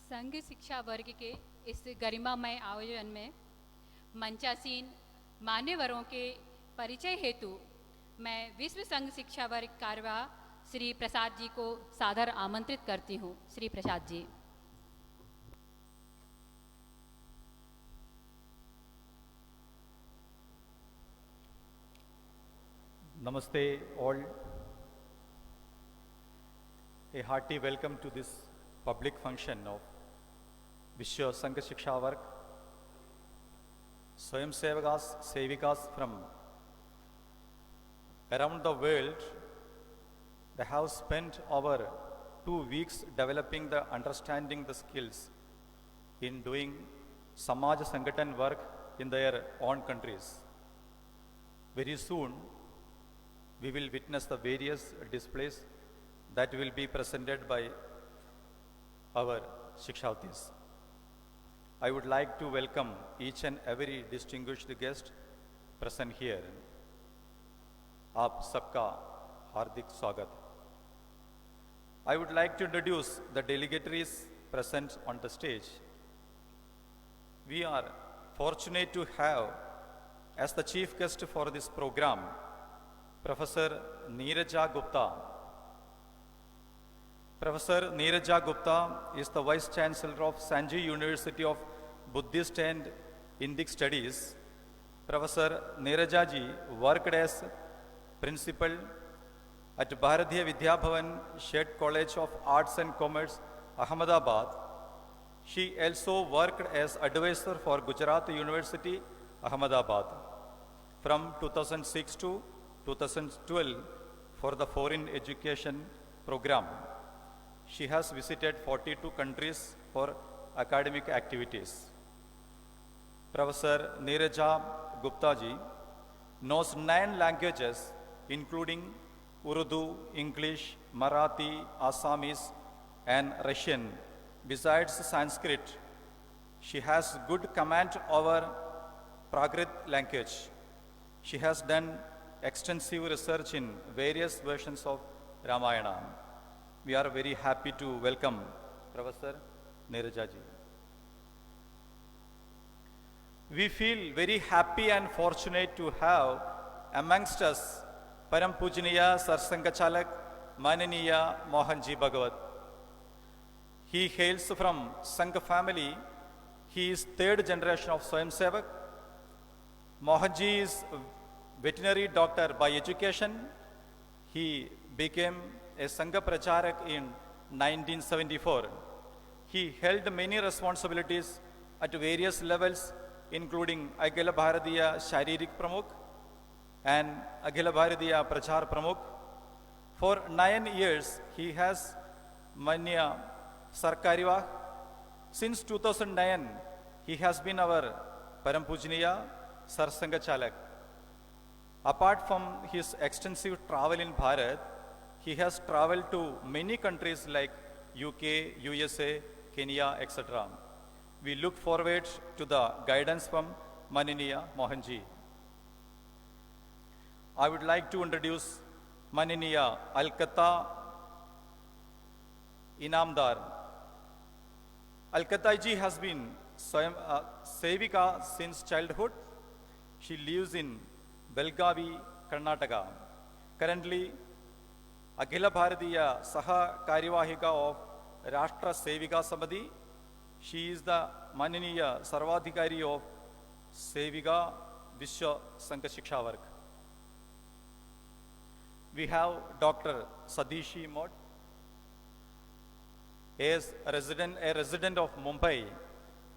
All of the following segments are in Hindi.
संघ शिक्षा वर्ग के इस गरिमामय आयोजन में मंचासीन मान्यवरों के परिचय हेतु मैं विश्व संघ शिक्षा वर्ग कार्यवाह श्री प्रसाद जी को सादर आमंत्रित करती हूँ। Shri Prasad ji. Namaste all. A hearty welcome to this public function of Vishwa Sangha Shiksha Varg. Swayam Sevikas from around the world, they have spent over 2 weeks developing the understanding the skills in doing Samaj Sanghatan work in their own countries. Very soon, we will witness the various displays that will be presented by our Shikshavatins. I would like to welcome each and every distinguished guest present here. आप सबका हार्दिक स्वागत। I would like to introduce the delegatories present on the stage. We are fortunate to have as the chief guest for this program Professor Neeraja Gupta. Professor Neeraja Gupta is the Vice Chancellor of Sanjay University of Buddhist and Indic Studies. Professor Neeraja ji worked as principal at Bharatiya Vidya Bhavan Shed College of Arts and Commerce, Ahmedabad. She also worked as advisor for Gujarat University, Ahmedabad from 2006 to 2012 for the foreign education program. She has visited 42 countries for academic activities. Professor Neeraja Gupta ji knows 9 languages including Urdu, English, Marathi, Assamese and Russian. Besides Sanskrit, she has good command over Prakrit language. She has done extensive research in various versions of Ramayana. We are very happy to welcome Professor Neeraja ji. We feel very happy and fortunate to have amongst us Param Pujaniya Sarsanga Chalak Mananiya Mohanji Bhagavat. He hails from Sangha family. He is 3rd generation of Swayam Sevak. Mohanji is veterinary doctor by education. He became a Sangha Pracharak in 1974. He held many responsibilities at various levels, including Akhila Bharatiya Sharirik Pramukh and Akhila Bharatiya Prachar Pramukh. For 9 years, he has Manya Sarkariwah. Since 2009, he has been our Param Pujaniya Sarsanga Chalak. Apart from his extensive travel in Bharat, he has traveled to many countries like UK, USA, Kenya, etc. We look forward to the guidance from Mananiya Mohanji. I would like to introduce Mananiya Alkata Inamdar. Alkata ji has been Sevika since childhood. She lives in Belgavi, Karnataka. Currently, Akhila Bharatiya Saha Karyavahika of Rashtra Sevika Samadhi. She is the Mananiya Sarvadhikari of Sevika Vishwa Sangha Shiksha Varg. We have Dr. Sadishi Mod, a resident of Mumbai.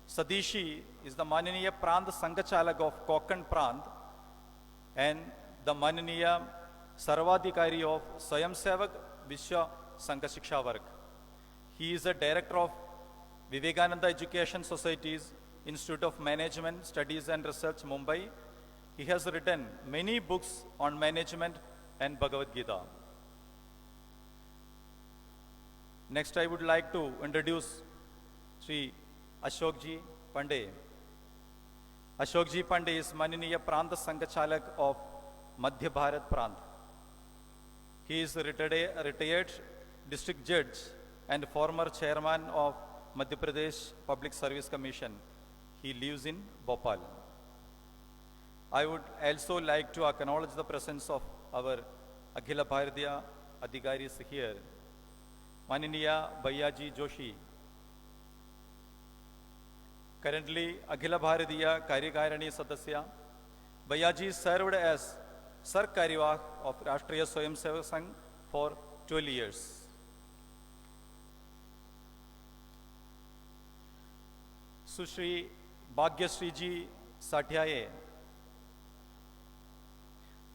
Sadishi is the Mananiya Prant Sangha Chalak of Konkan Prant and the Mananiya Sarvadhikari of Swayam Sevak Vishwa Sangha Shiksha Varg. He is a director of Vivekananda Education Society's Institute of Management Studies and Research, Mumbai. He has written many books on management and Bhagavad Gita. Next, I would like to introduce Sri Ashokji Pandey. Ashokji Pandey is Mananiya Pranta Sangha Chalak of Madhya Bharat Prant. He is a retired district judge and former chairman of Madhya Pradesh Public Service Commission. He lives in Bhopal. I would also like to acknowledge the presence of our Akhila Bharatiya Adhikaris here. Maniniya Bhayaji Joshi. Currently, Akhila Bharatiya Karyakarani Sadasya. Bhayaji served as Sar Karyavah of Rashtriya Swayamsevak Sangh for 12 years. Sushri Bhagyashree ji Satyaye,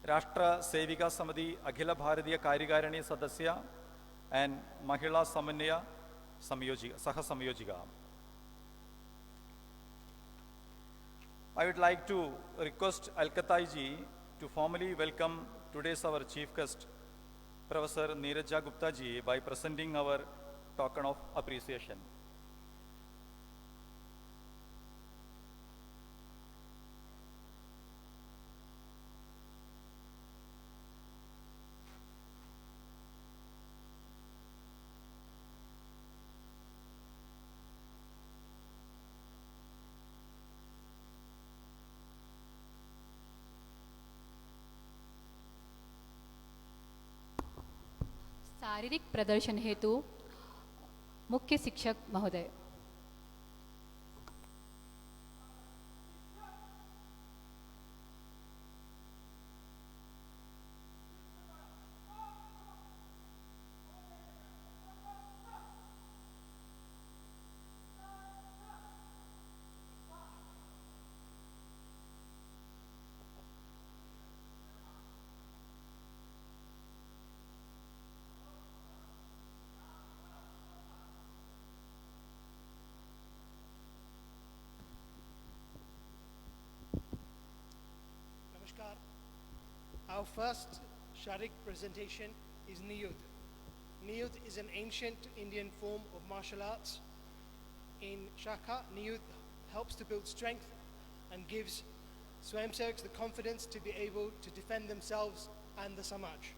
Rashtra Sevika Samadhi Akhila Bharatiya Karyakarani Sadasya and Mahila Samanya Saha Samyojika. I would like to request Alkatai ji to formally welcome today's our chief guest, Professor Neeraj Gupta ji, by presenting our token of appreciation. शारीरिक प्रदर्शन हेतु मुख्य शिक्षक महोदय। Our first Sharik presentation is Niyud. Niyud is an ancient Indian form of martial arts. In Shaka, Niyud helps to build strength and gives Swayamsevaks the confidence to be able to defend themselves and the Samaj.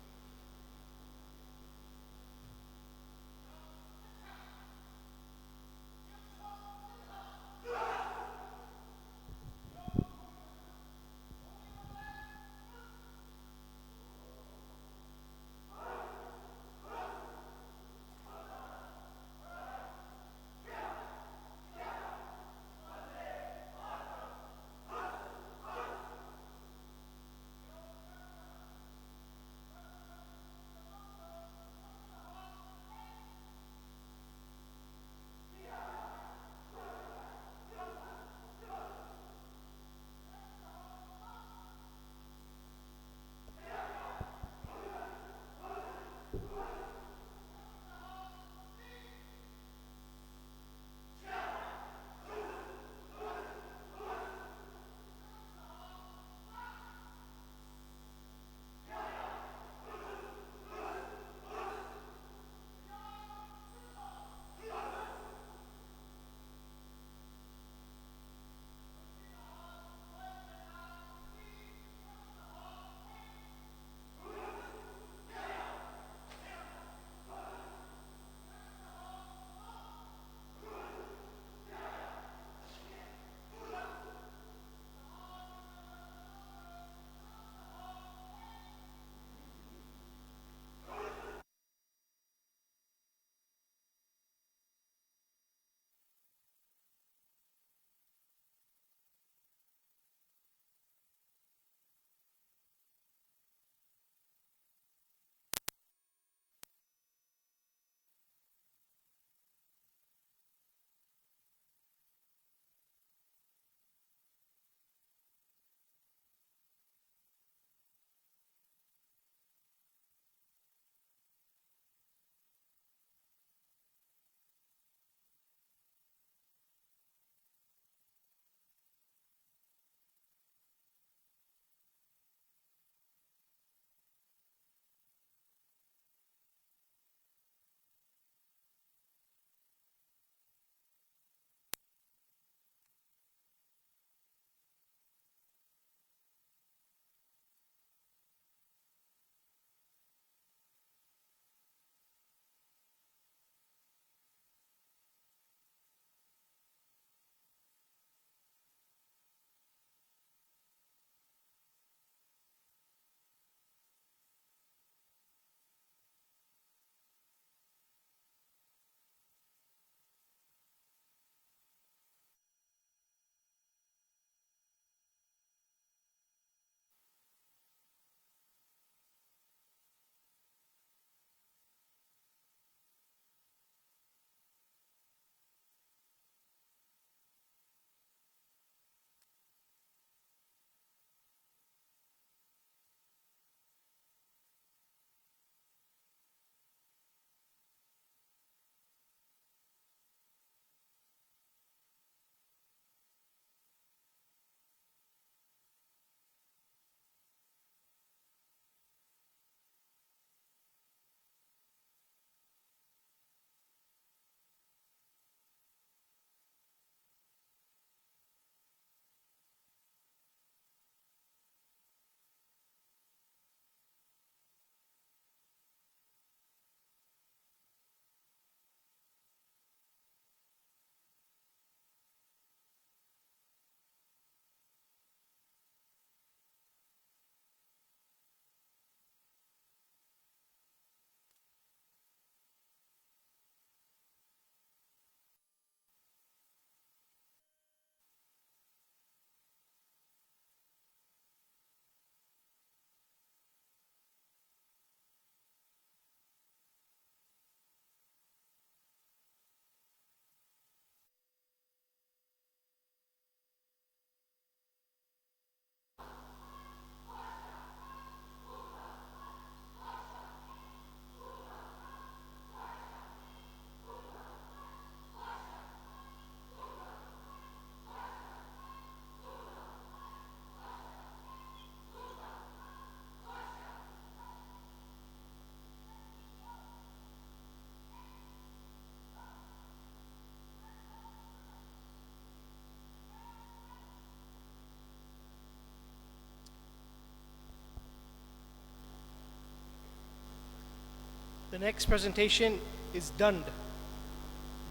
The next presentation is Dand.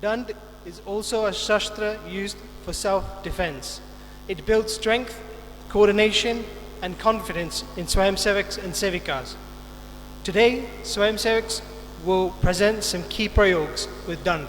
Dand is also a shastra used for self-defense. It builds strength, coordination, and confidence in Swayamsevaks and Sevikas. Today, Swayamsevaks will present some key prayogs with Dand.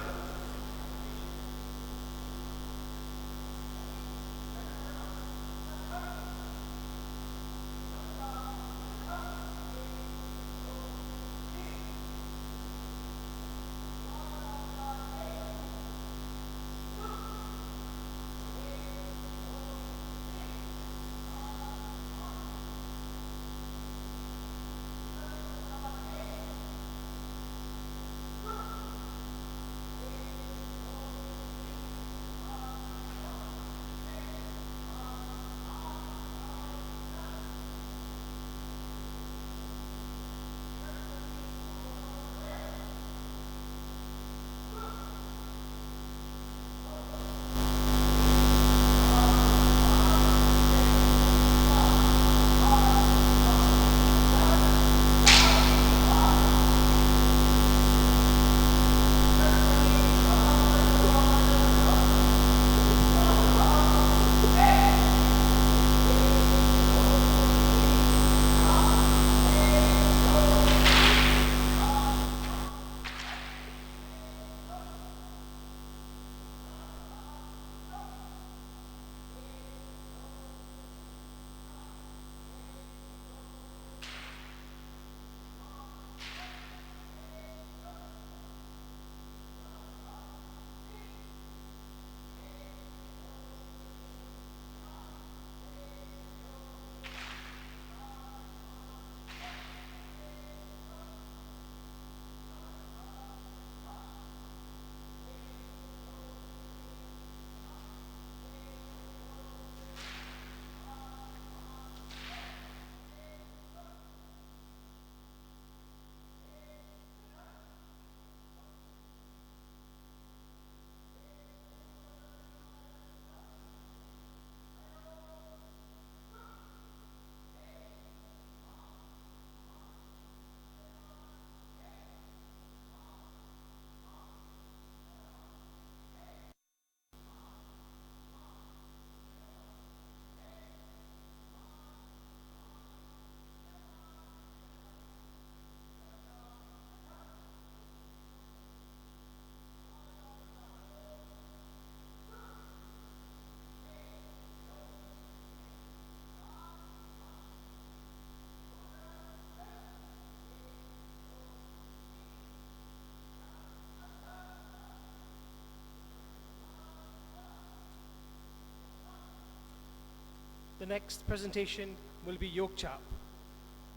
The next presentation will be Yogchap.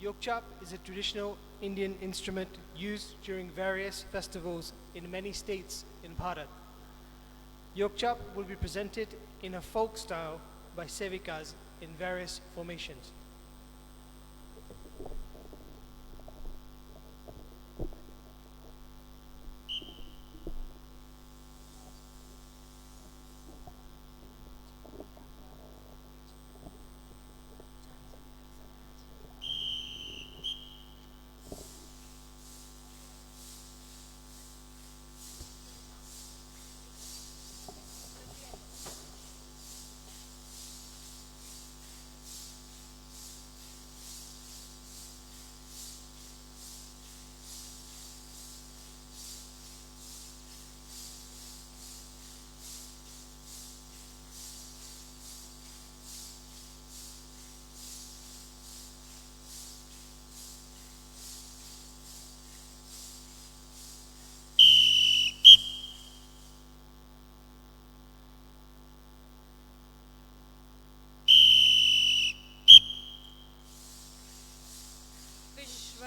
Yogchap is a traditional Indian instrument used during various festivals in many states in Bharat. Yogchap will be presented in a folk style by Sevikas in various formations.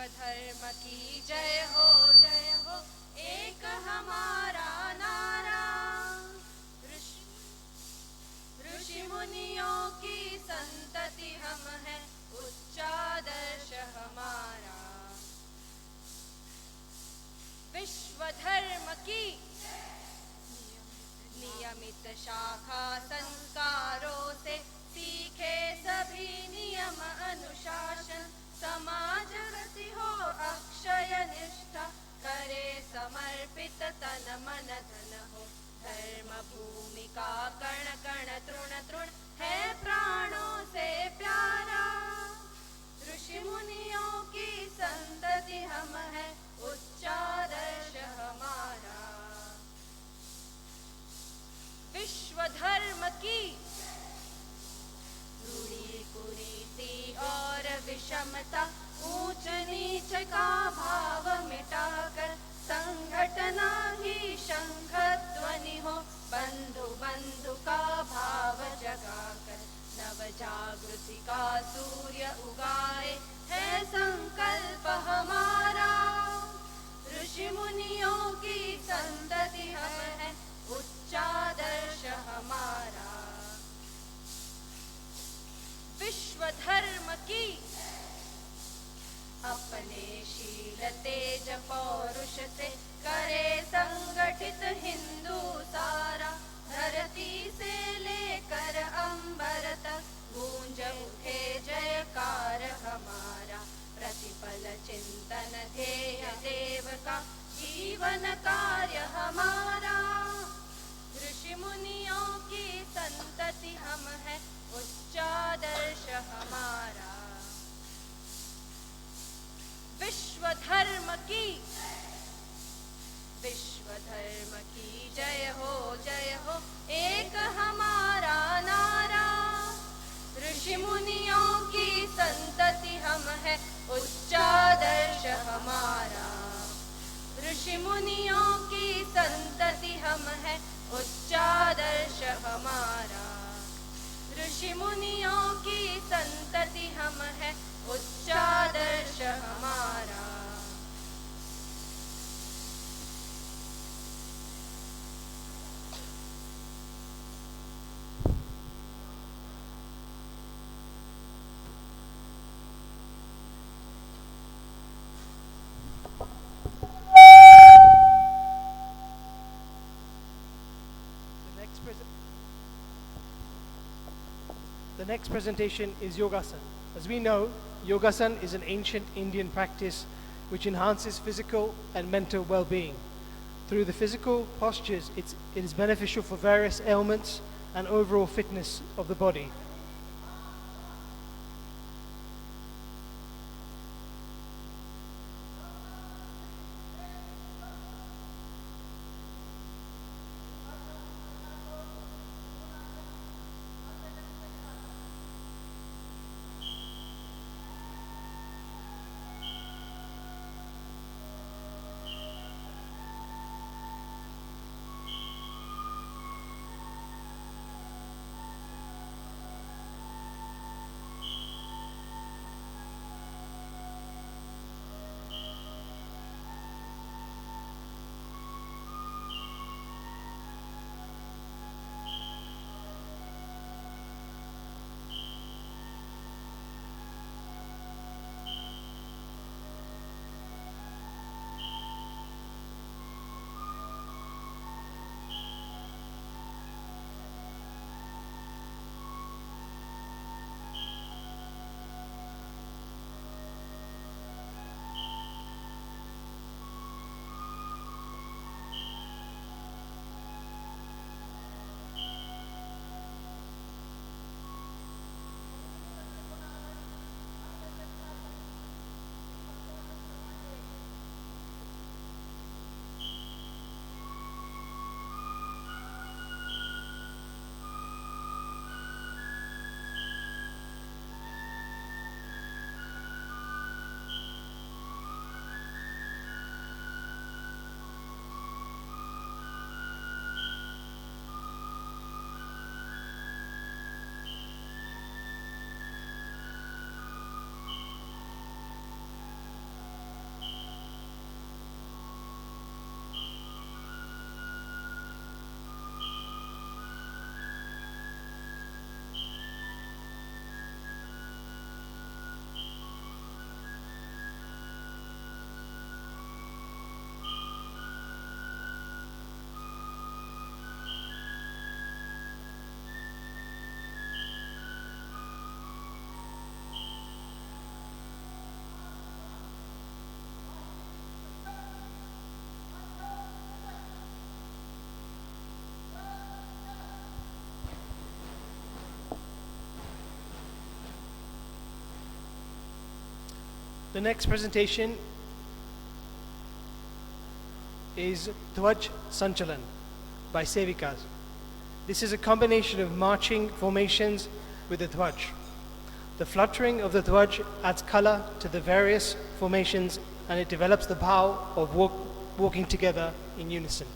धर्म की जय हो एक हमारा नारा ऋषि मुनियों की संतति हम हैं उच्चादर्श हमारा विश्व धर्म की नियमित शाखा संस्कारों से सीखे सभी नियम अनुशासन समाज गति हो अक्षय निष्ठा करे समर्पित तन मन धन हो। धर्म भूमि का कण कण तृण तृण है प्राणों से प्यारा। ऋषि मुनियों की संतति हम है उच्चादर्श हमारा। विश्व धर्म की रूढ़ी कुरीति और विषमता ऊंच नीच का भाव मिटाकर संगठना ही शंख ध्वनि हो। बंधु बंधु का भाव जगाकर नव जागृति का सूर्य उगाए है संकल्प हमारा। ऋषि मुनियों की संतति हम है उच्चादर्श हमारा। विश्व धर्म की अपने शील तेज पौरुष से करे संगठित हिंदू सारा। धरती से लेकर अंबर तक गूंज उठे जयकार हमारा। प्रतिपल चिंतन ध्येय देव का जीवन कार्य हमारा। ऋषि मुनियों की संतति हम है उच्चादर्श हमारा। विश्व धर्म की जय हो एक हमारा नारा। ऋषि मुनियों की संतति हम है उच्चादर्श हमारा। ऋषि मुनियों की संतति हम है उच्चादर्श हमारा। ऋषि मुनियों की संतति हम है उच्चादर्श हमारा। The next presentation is Yogasan. As we know, Yogasan is an ancient Indian practice which enhances physical and mental well-being. Through the physical postures, it is beneficial for various ailments and overall fitness of the body. The next presentation is Dhwaj Sanchalan by Sevikas. This is a combination of marching formations with the Dhwaj. The fluttering of the Dhwaj adds color to the various formations and it develops the bhav of walking together in unison.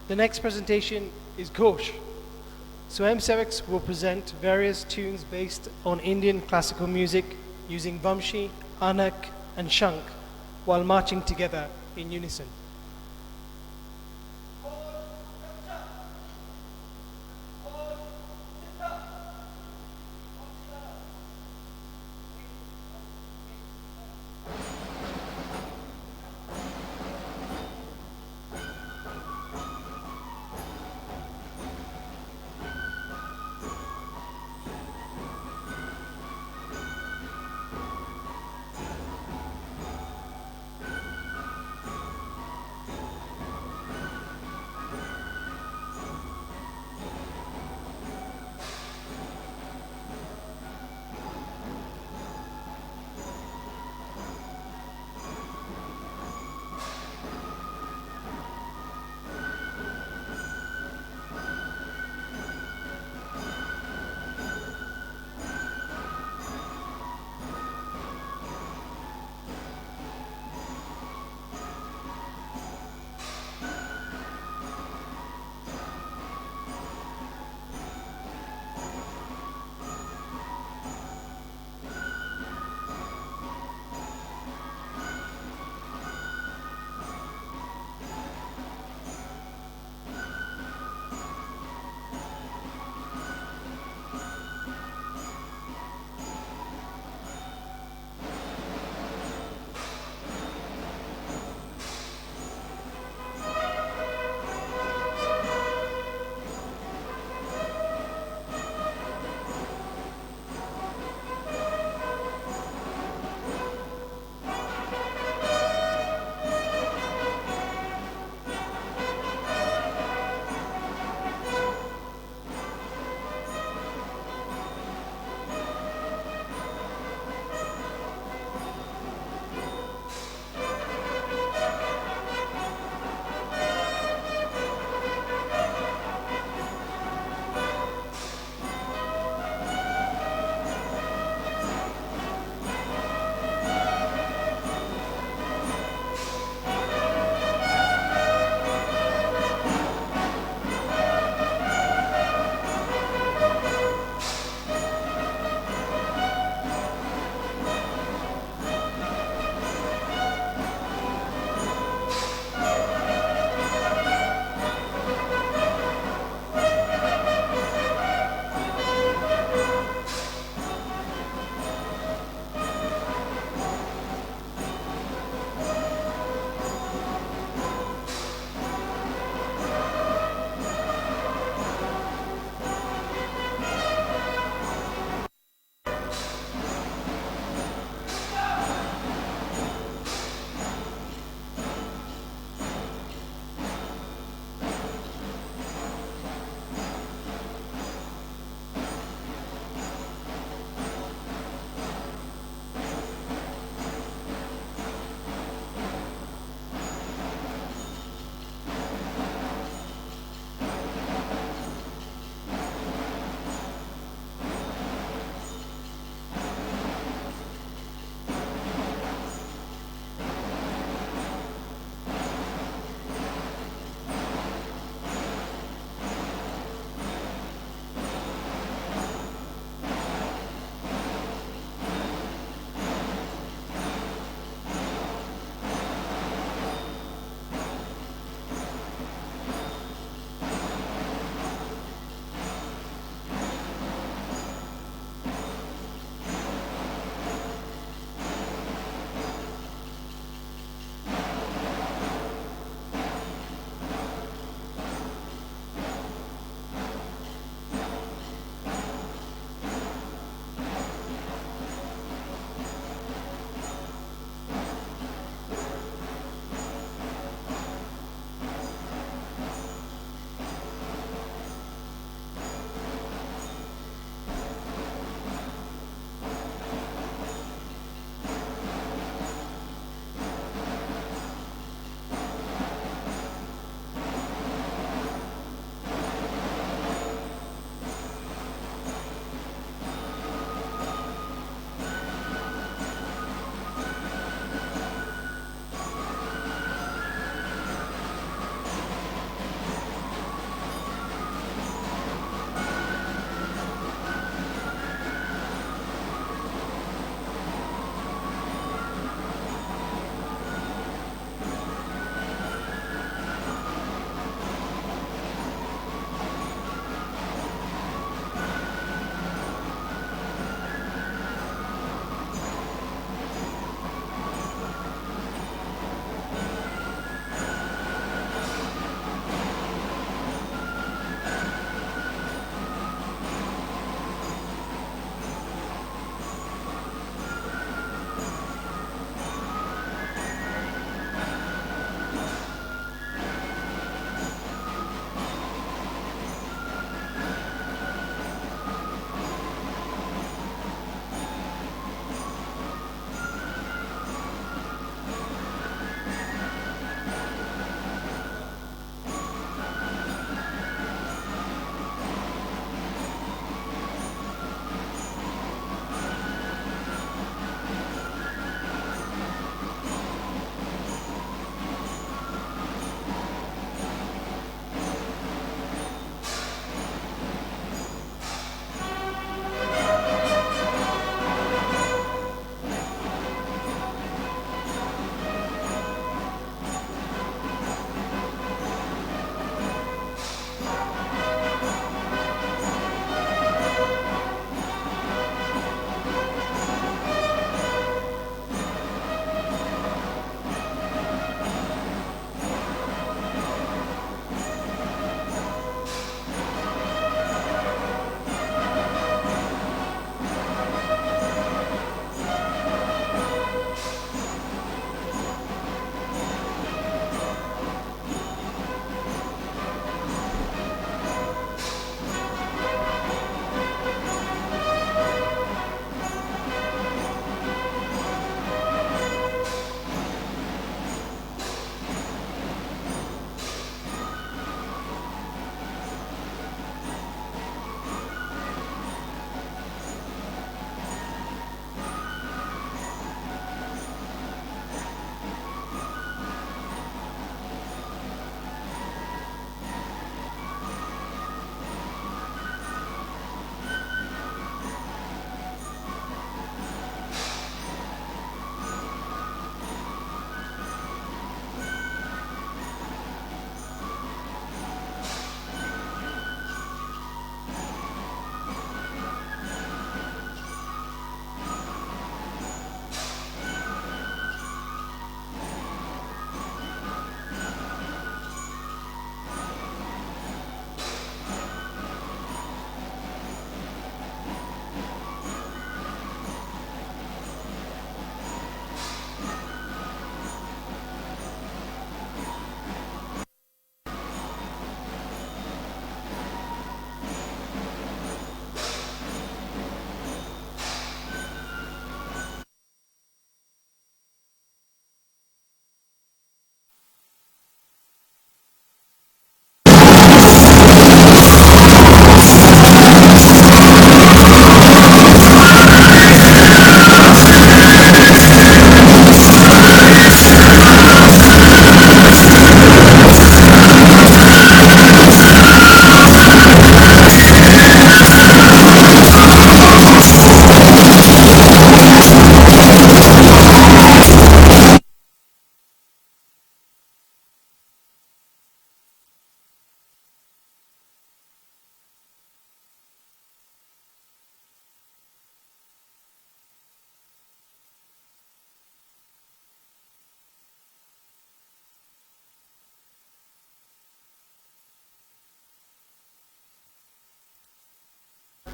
The next presentation is Ghosh. Swayamsevaks will present various tunes based on Indian classical music using Vamshi, Anak and Shank while marching together in unison.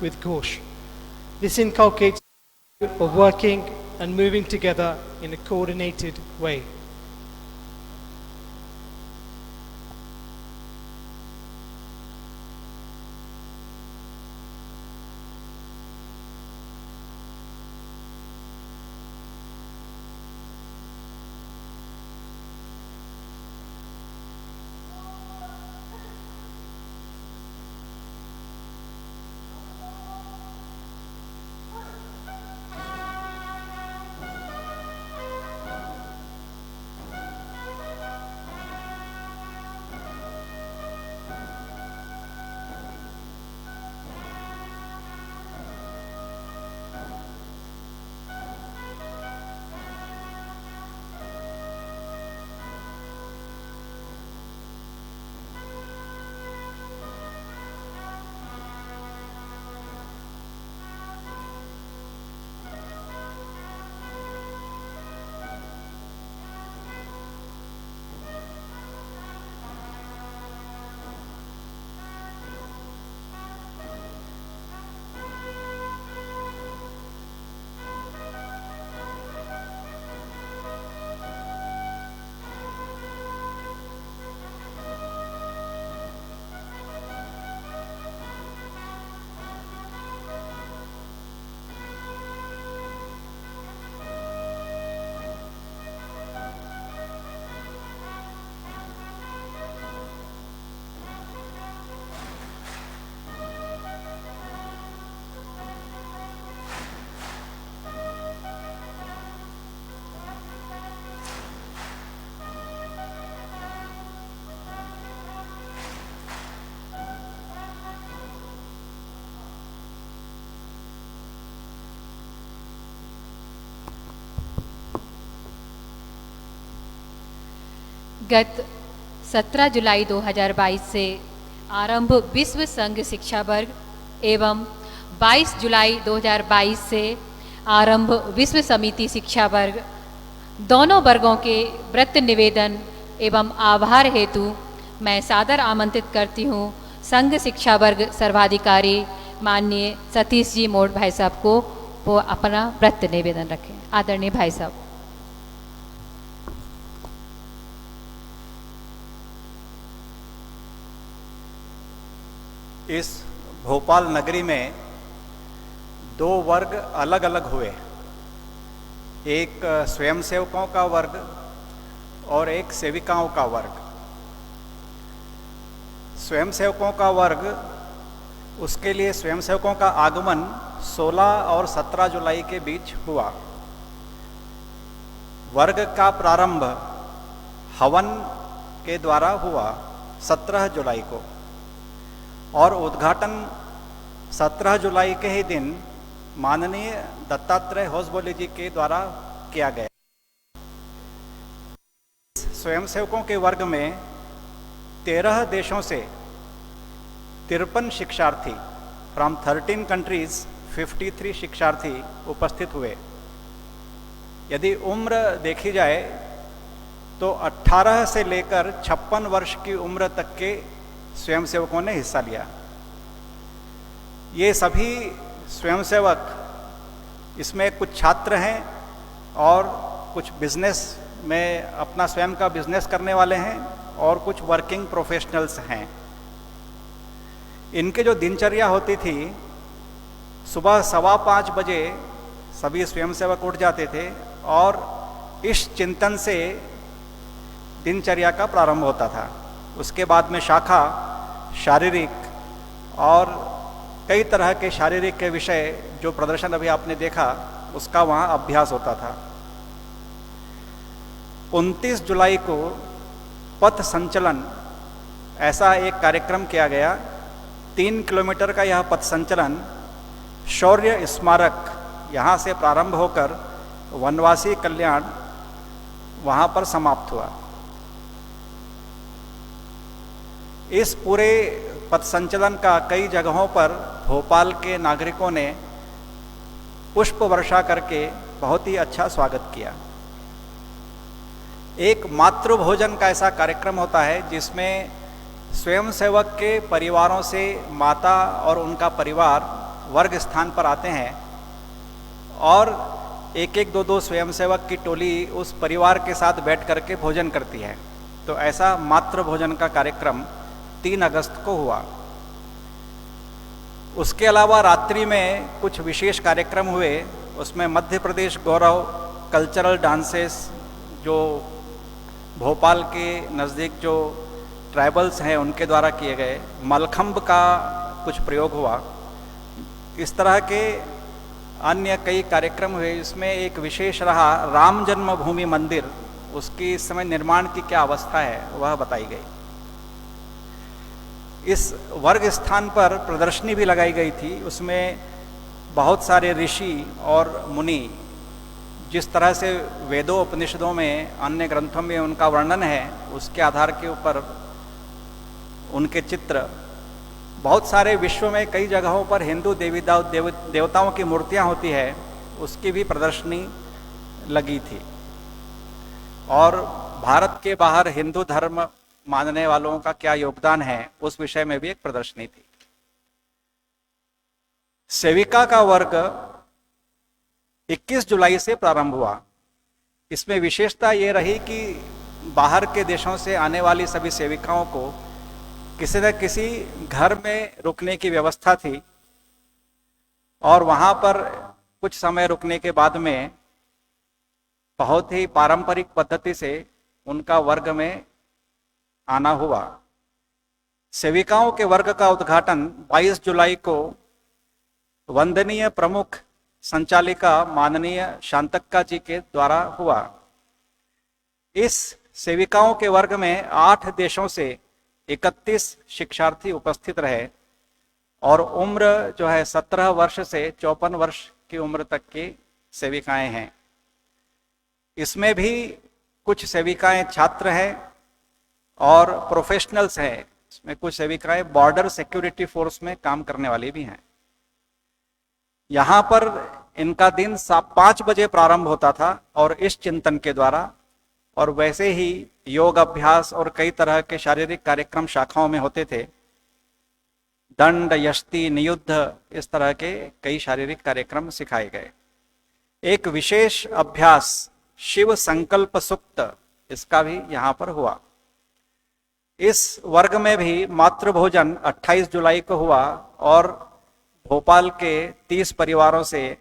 with Ghosh. This inculcates of working and moving together in a coordinated way. गत 17 जुलाई 2022 से आरंभ विश्व संघ शिक्षा वर्ग एवं 22 जुलाई 2022 से आरंभ विश्व समिति शिक्षा वर्ग दोनों वर्गों के व्रत निवेदन एवं आभार हेतु मैं सादर आमंत्रित करती हूँ संघ शिक्षा वर्ग सर्वाधिकारी माननीय सतीश जी मोड़ भाई साहब को वो अपना व्रत निवेदन रखें। आदरणीय भाई साहब। इस भोपाल नगरी में दो वर्ग अलग अलग हुए, एक स्वयंसेवकों का वर्ग और एक सेविकाओं का वर्ग। स्वयंसेवकों का वर्ग, उसके लिए स्वयंसेवकों का आगमन 16 और 17 जुलाई के बीच हुआ। वर्ग का प्रारंभ हवन के द्वारा हुआ 17 जुलाई को और उद्घाटन 17 जुलाई के ही दिन माननीय दत्तात्रेय होसबोले जी के द्वारा किया गया। स्वयंसेवकों के वर्ग में 13 देशों से 53 शिक्षार्थी फ्रॉम 13 कंट्रीज 53 शिक्षार्थी उपस्थित हुए। यदि उम्र देखी जाए तो 18 से लेकर 56 वर्ष की उम्र तक के स्वयंसेवकों ने हिस्सा लिया। ये सभी स्वयंसेवक, इसमें कुछ छात्र हैं और कुछ बिजनेस में अपना स्वयं का बिजनेस करने वाले हैं और कुछ वर्किंग प्रोफेशनल्स हैं। इनके जो दिनचर्या होती थी, सुबह 5:15 बजे सभी स्वयंसेवक उठ जाते थे और इस चिंतन से दिनचर्या का प्रारंभ होता था। उसके बाद में शाखा, शारीरिक और कई तरह के शारीरिक के विषय जो प्रदर्शन अभी आपने देखा, उसका वहाँ अभ्यास होता था। 29 जुलाई को पथ संचलन ऐसा एक कार्यक्रम किया गया। 3 किलोमीटर का यह पथ संचलन शौर्य स्मारक यहाँ से प्रारंभ होकर वनवासी कल्याण वहाँ पर समाप्त हुआ। इस पूरे पथ संचलन का कई जगहों पर भोपाल के नागरिकों ने पुष्प वर्षा करके बहुत ही अच्छा स्वागत किया। एक मातृभोजन का ऐसा कार्यक्रम होता है जिसमें स्वयंसेवक के परिवारों से माता और उनका परिवार वर्ग स्थान पर आते हैं और एक एक दो दो स्वयंसेवक की टोली उस परिवार के साथ बैठ करके भोजन करती है। तो ऐसा मातृ भोजन का कार्यक्रम 3 अगस्त को हुआ। उसके अलावा रात्रि में कुछ विशेष कार्यक्रम हुए। उसमें मध्य प्रदेश गौरव कल्चरल डांसेस, जो भोपाल के नज़दीक जो ट्राइबल्स हैं उनके द्वारा किए गए, मलखम्ब का कुछ प्रयोग हुआ। इस तरह के अन्य कई कार्यक्रम हुए। इसमें एक विशेष रहा राम जन्मभूमि मंदिर, उसकी इस समय निर्माण की क्या अवस्था है वह बताई गई। इस वर्ग स्थान पर प्रदर्शनी भी लगाई गई थी। उसमें बहुत सारे ऋषि और मुनि, जिस तरह से वेदों उपनिषदों में अन्य ग्रंथों में उनका वर्णन है, उसके आधार के ऊपर उनके चित्र, बहुत सारे विश्व में कई जगहों पर हिंदू देवताओं की मूर्तियां होती है, उसकी भी प्रदर्शनी लगी थी। और भारत के बाहर हिंदू धर्म मानने वालों का क्या योगदान है उस विषय में भी एक प्रदर्शनी थी। सेविका का वर्ग 21 जुलाई से प्रारंभ हुआ। इसमें विशेषता ये रही कि बाहर के देशों से आने वाली सभी सेविकाओं को किसी न किसी घर में रुकने की व्यवस्था थी और वहां पर कुछ समय रुकने के बाद में बहुत ही पारंपरिक पद्धति से उनका वर्ग में आना हुआ। सेविकाओं के वर्ग का उद्घाटन 22 जुलाई को वंदनीय प्रमुख संचालिका माननीय शांतक्का जी के द्वारा हुआ। इस सेविकाओं के वर्ग में 8 देशों से 31 शिक्षार्थी उपस्थित रहे और उम्र जो है 17 वर्ष से 54 वर्ष की उम्र तक की सेविकाएं हैं। इसमें भी कुछ सेविकाएं छात्र हैं और प्रोफेशनल्स हैं। इसमें कुछ सेविकाएं बॉर्डर सिक्योरिटी फोर्स में काम करने वाली भी हैं। यहाँ पर इनका दिन 5 बजे प्रारंभ होता था और इस चिंतन के द्वारा, और वैसे ही योग अभ्यास और कई तरह के शारीरिक कार्यक्रम शाखाओं में होते थे। दंड, यष्टि, नियुद्ध, इस तरह के कई शारीरिक कार्यक्रम सिखाए गए। एक विशेष अभ्यास शिव संकल्प सुक्त, इसका भी यहाँ पर हुआ। इस वर्ग में भी मातृ भोजन 28 जुलाई को हुआ और भोपाल के 30 परिवारों से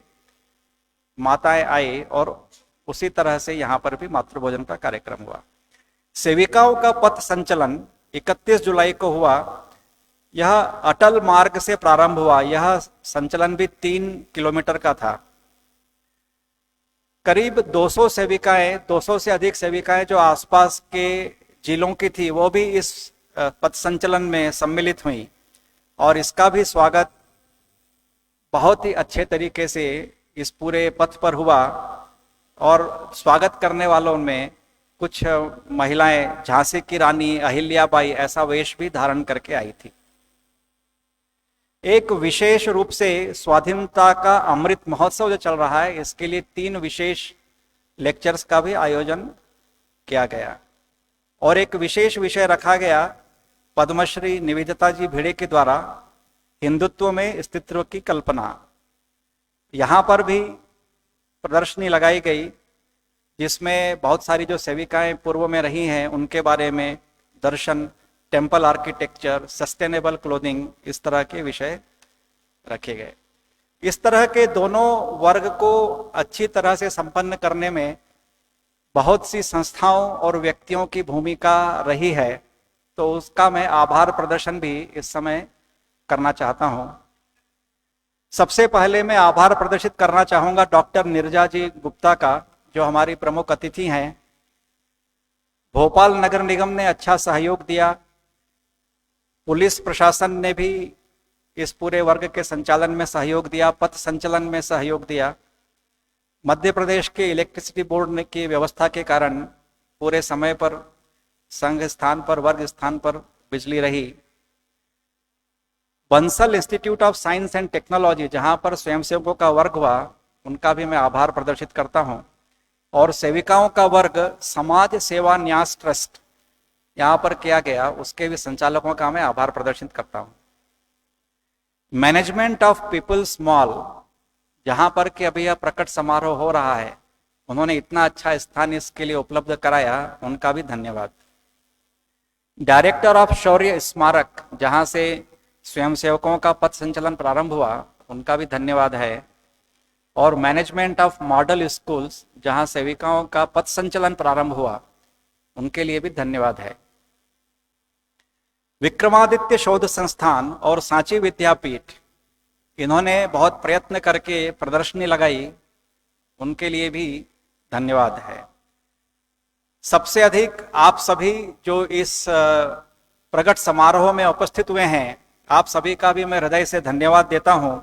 माताएं आई और उसी तरह से यहाँ पर भी मातृ भोजन का कार्यक्रम हुआ। सेविकाओं का पथ संचलन 31 जुलाई को हुआ। यह अटल मार्ग से प्रारंभ हुआ। यह संचलन भी 3 किलोमीटर का था। करीब 200 सेविकाएं, 200 से अधिक सेविकाएं जो आसपास के जिलों की थी, वो भी इस पथ संचलन में सम्मिलित हुई और इसका भी स्वागत बहुत ही अच्छे तरीके से इस पूरे पथ पर हुआ। और स्वागत करने वालों में कुछ महिलाएं, झांसी की रानी अहिल्याबाई, ऐसा वेश भी धारण करके आई थी। एक विशेष रूप से स्वाधीनता का अमृत महोत्सव जो चल रहा है, इसके लिए 3 विशेष लेक्चर्स का भी आयोजन किया गया और एक विशेष विषय रखा गया पद्मश्री निवेदिता जी भिड़े के द्वारा, हिंदुत्व में अस्तित्व की कल्पना। यहाँ पर भी प्रदर्शनी लगाई गई जिसमें बहुत सारी जो सेविकाएं पूर्व में रही हैं उनके बारे में दर्शन, टेम्पल आर्किटेक्चर, सस्टेनेबल क्लोथिंग, इस तरह के विषय रखे गए। इस तरह के दोनों वर्ग को अच्छी तरह से संपन्न करने में बहुत सी संस्थाओं और व्यक्तियों की भूमिका रही है, तो उसका मैं आभार प्रदर्शन भी इस समय करना चाहता हूं। सबसे पहले मैं आभार प्रदर्शित करना चाहूंगा डॉक्टर नीरजा जी गुप्ता का, जो हमारी प्रमुख अतिथि हैं। भोपाल नगर निगम ने अच्छा सहयोग दिया, पुलिस प्रशासन ने भी इस पूरे वर्ग के संचालन में सहयोग दिया, पथ संचलन में सहयोग दिया। मध्य प्रदेश के इलेक्ट्रिसिटी बोर्ड की व्यवस्था के कारण पूरे समय पर संघ स्थान पर, वर्ग स्थान पर बिजली रही। Bansal institute of science and technology, जहां पर स्वयंसेवकों का वर्ग हुआ, उनका भी मैं आभार प्रदर्शित करता हूं। और सेविकाओं का वर्ग समाज सेवा न्यास ट्रस्ट यहाँ पर किया गया, उसके भी संचालकों का मैं आभार प्रदर्शित करता हूं। मैनेजमेंट ऑफ पीपल्स मॉल, जहां पर कि अभी यह प्रकट समारोह हो रहा है, उन्होंने इतना अच्छा स्थान इसके लिए उपलब्ध कराया, उनका भी धन्यवाद। डायरेक्टर ऑफ शौर्य स्मारक, जहां से स्वयंसेवकों का पथ संचलन प्रारंभ हुआ, उनका भी धन्यवाद है। और मैनेजमेंट ऑफ मॉडल स्कूल्स, जहां सेविकाओं का पथ संचलन प्रारंभ हुआ, उनके लिए भी धन्यवाद है। विक्रमादित्य शोध संस्थान और सांची विद्यापीठ, इन्होंने बहुत प्रयत्न करके प्रदर्शनी लगाई, उनके लिए भी धन्यवाद है। सबसे अधिक आप सभी जो इस प्रकट समारोह में उपस्थित हुए हैं, आप सभी का भी मैं हृदय से धन्यवाद देता हूं।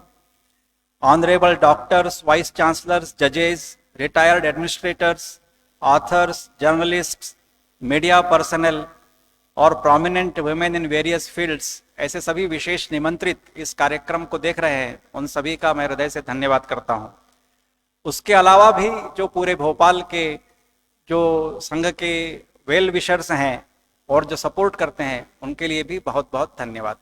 ऑनरेबल डॉक्टर्स, वाइस चांसलर्स, जजेस, retired administrators, authors, journalists, media personnel और prominent women in various fields, ऐसे सभी विशेष निमंत्रित इस कार्यक्रम को देख रहे हैं, उन सभी का मैं हृदय से धन्यवाद करता हूं। उसके अलावा भी जो पूरे भोपाल के जो संघ के वेल विशर्स हैं और जो सपोर्ट करते हैं, उनके लिए भी बहुत बहुत धन्यवाद।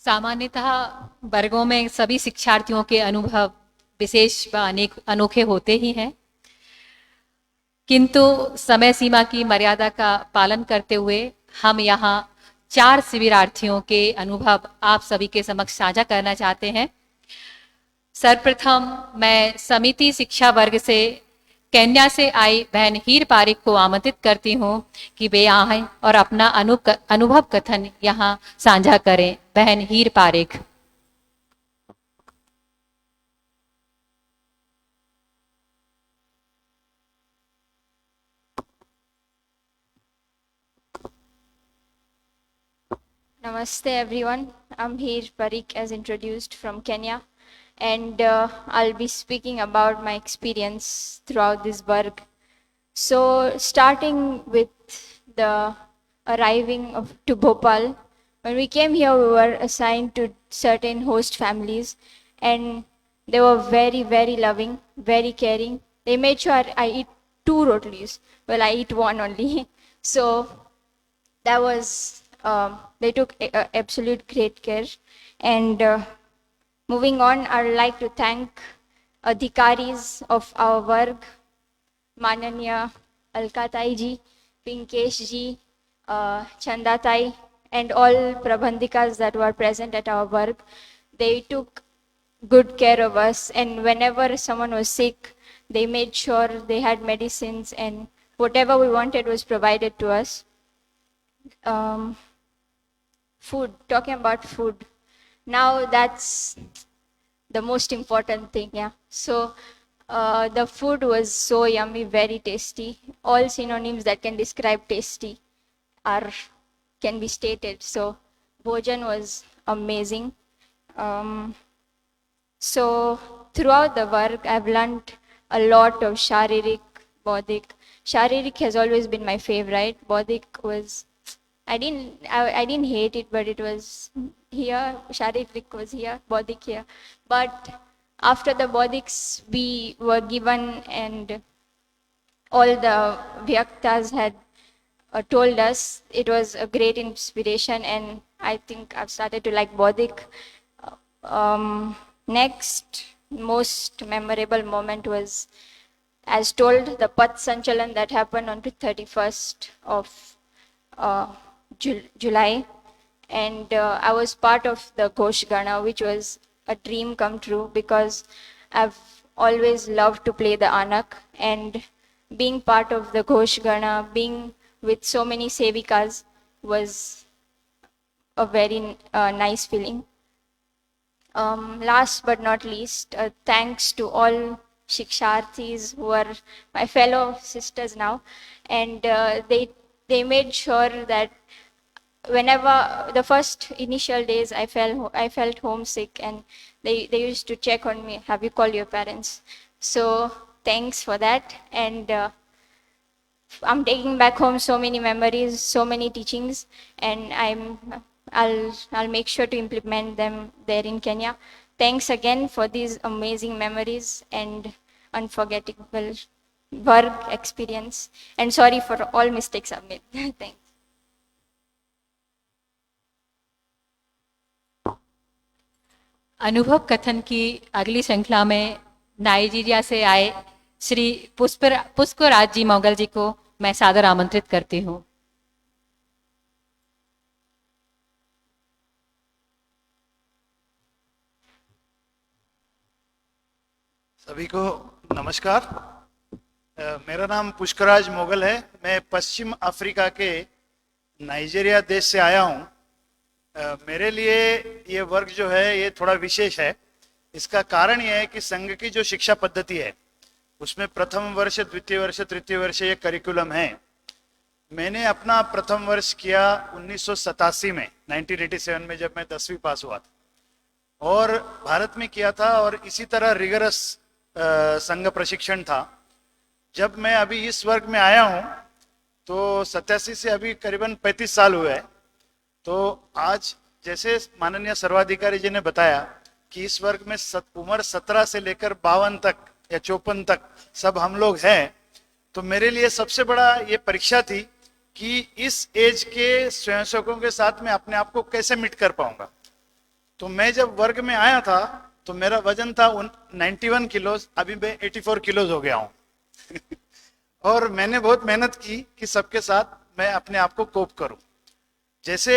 सामान्यतः वर्गों में सभी शिक्षार्थियों के अनुभव विशेष व अनोखे होते ही हैं, किंतु समय सीमा की मर्यादा का पालन करते हुए हम यहाँ 4 शिविरार्थियों के अनुभव आप सभी के समक्ष साझा करना चाहते हैं। सर्वप्रथम मैं समिति शिक्षा वर्ग से केन्या से आई बहन हीर पारिक को आमंत्रित करती हूँ कि वे आएं और अपना अनुभव कथन यहाँ साझा करें। बहन हीर Pareek. Namaste everyone, I'm Heer Parik as introduced from Kenya, and I'll be speaking about my experience throughout this work. So starting with the arriving to Bhopal, when we came here we were assigned to certain host families, and they were very, very loving, very caring. They made sure I eat 2 rotis. Well, I eat 1 only. So that was, they took absolute great care. And moving on, I would like to thank adhikaris of our work, Mananya Alkatai ji, Pinkesh ji, Chandatai, and all prabandhikas that were present at our work. They took good care of us, and whenever someone was sick, they made sure they had medicines, and whatever we wanted was provided to us. Food, talking about food. Now that's the most important thing, yeah. So the food was so yummy, very tasty. All synonyms that can describe tasty can be stated. So Bhojan was amazing. So throughout the work, I've learned a lot of Sharirik, Bodhik. Sharirik has always been my favorite. Bodhik was, I didn't hate it, but it was here. Sharirik was here, Bodhik here. But after the Bodhiks we were given, and all the Vyaktas had told us, it was a great inspiration, and I think I've started to like Bodhik. Next most memorable moment was, as told, the Path Sanchalan that happened on the 31st of July, and I was part of the Ghosh Gana, which was a dream come true, because I've always loved to play the Anak, and being part of the Ghosh Gana, being with so many Sevikas, was a very nice feeling. Last but not least, thanks to all Shiksharthis who are my fellow sisters now, and they made sure that whenever the first initial days I felt homesick, and they used to check on me, have you called your parents? So thanks for that, and I'm taking back home so many memories, so many teachings, and I'll make sure to implement them there in Kenya. Thanks again for these amazing memories and unforgettable work experience, and sorry for all mistakes I've made. Thanks. अनुभव कथन की अगली श्रृंखला में नाइजीरिया से आए श्री पुष्पराज जी मोगल जी को मैं सादर आमंत्रित करती हूँ। सभी को नमस्कार। मेरा नाम पुष्पराज मोगल है। मैं पश्चिम अफ्रीका के नाइजीरिया देश से आया हूँ। मेरे लिए ये वर्ग जो है ये थोड़ा विशेष है। इसका कारण ये है कि संघ की जो शिक्षा पद्धति है उसमें प्रथम वर्ष, द्वितीय वर्ष, तृतीय वर्ष ये करिकुलम है। मैंने अपना प्रथम वर्ष किया 1987 में, 1987 में जब मैं 10वीं पास हुआ था और भारत में किया था। और इसी तरह रिगरस संघ प्रशिक्षण था। जब मैं अभी इस वर्ग में आया हूँ तो 87 से अभी करीबन 35 साल हुए हैं। तो आज जैसे माननीय सर्वाधिकारी जी ने बताया कि इस वर्ग में उम्र 17 से लेकर 52 तक या 54 तक सब हम लोग हैं, तो मेरे लिए सबसे बड़ा ये परीक्षा थी कि इस एज के स्वयंसेवकों के साथ मैं अपने आप को कैसे मिट कर पाऊंगा। तो मैं जब वर्ग में आया था तो मेरा वजन था 91 किलोज, अभी मैं 84 किलोज हो गया हूँ। और मैंने बहुत मेहनत की कि सबके साथ मैं अपने आप को कोप करूं। जैसे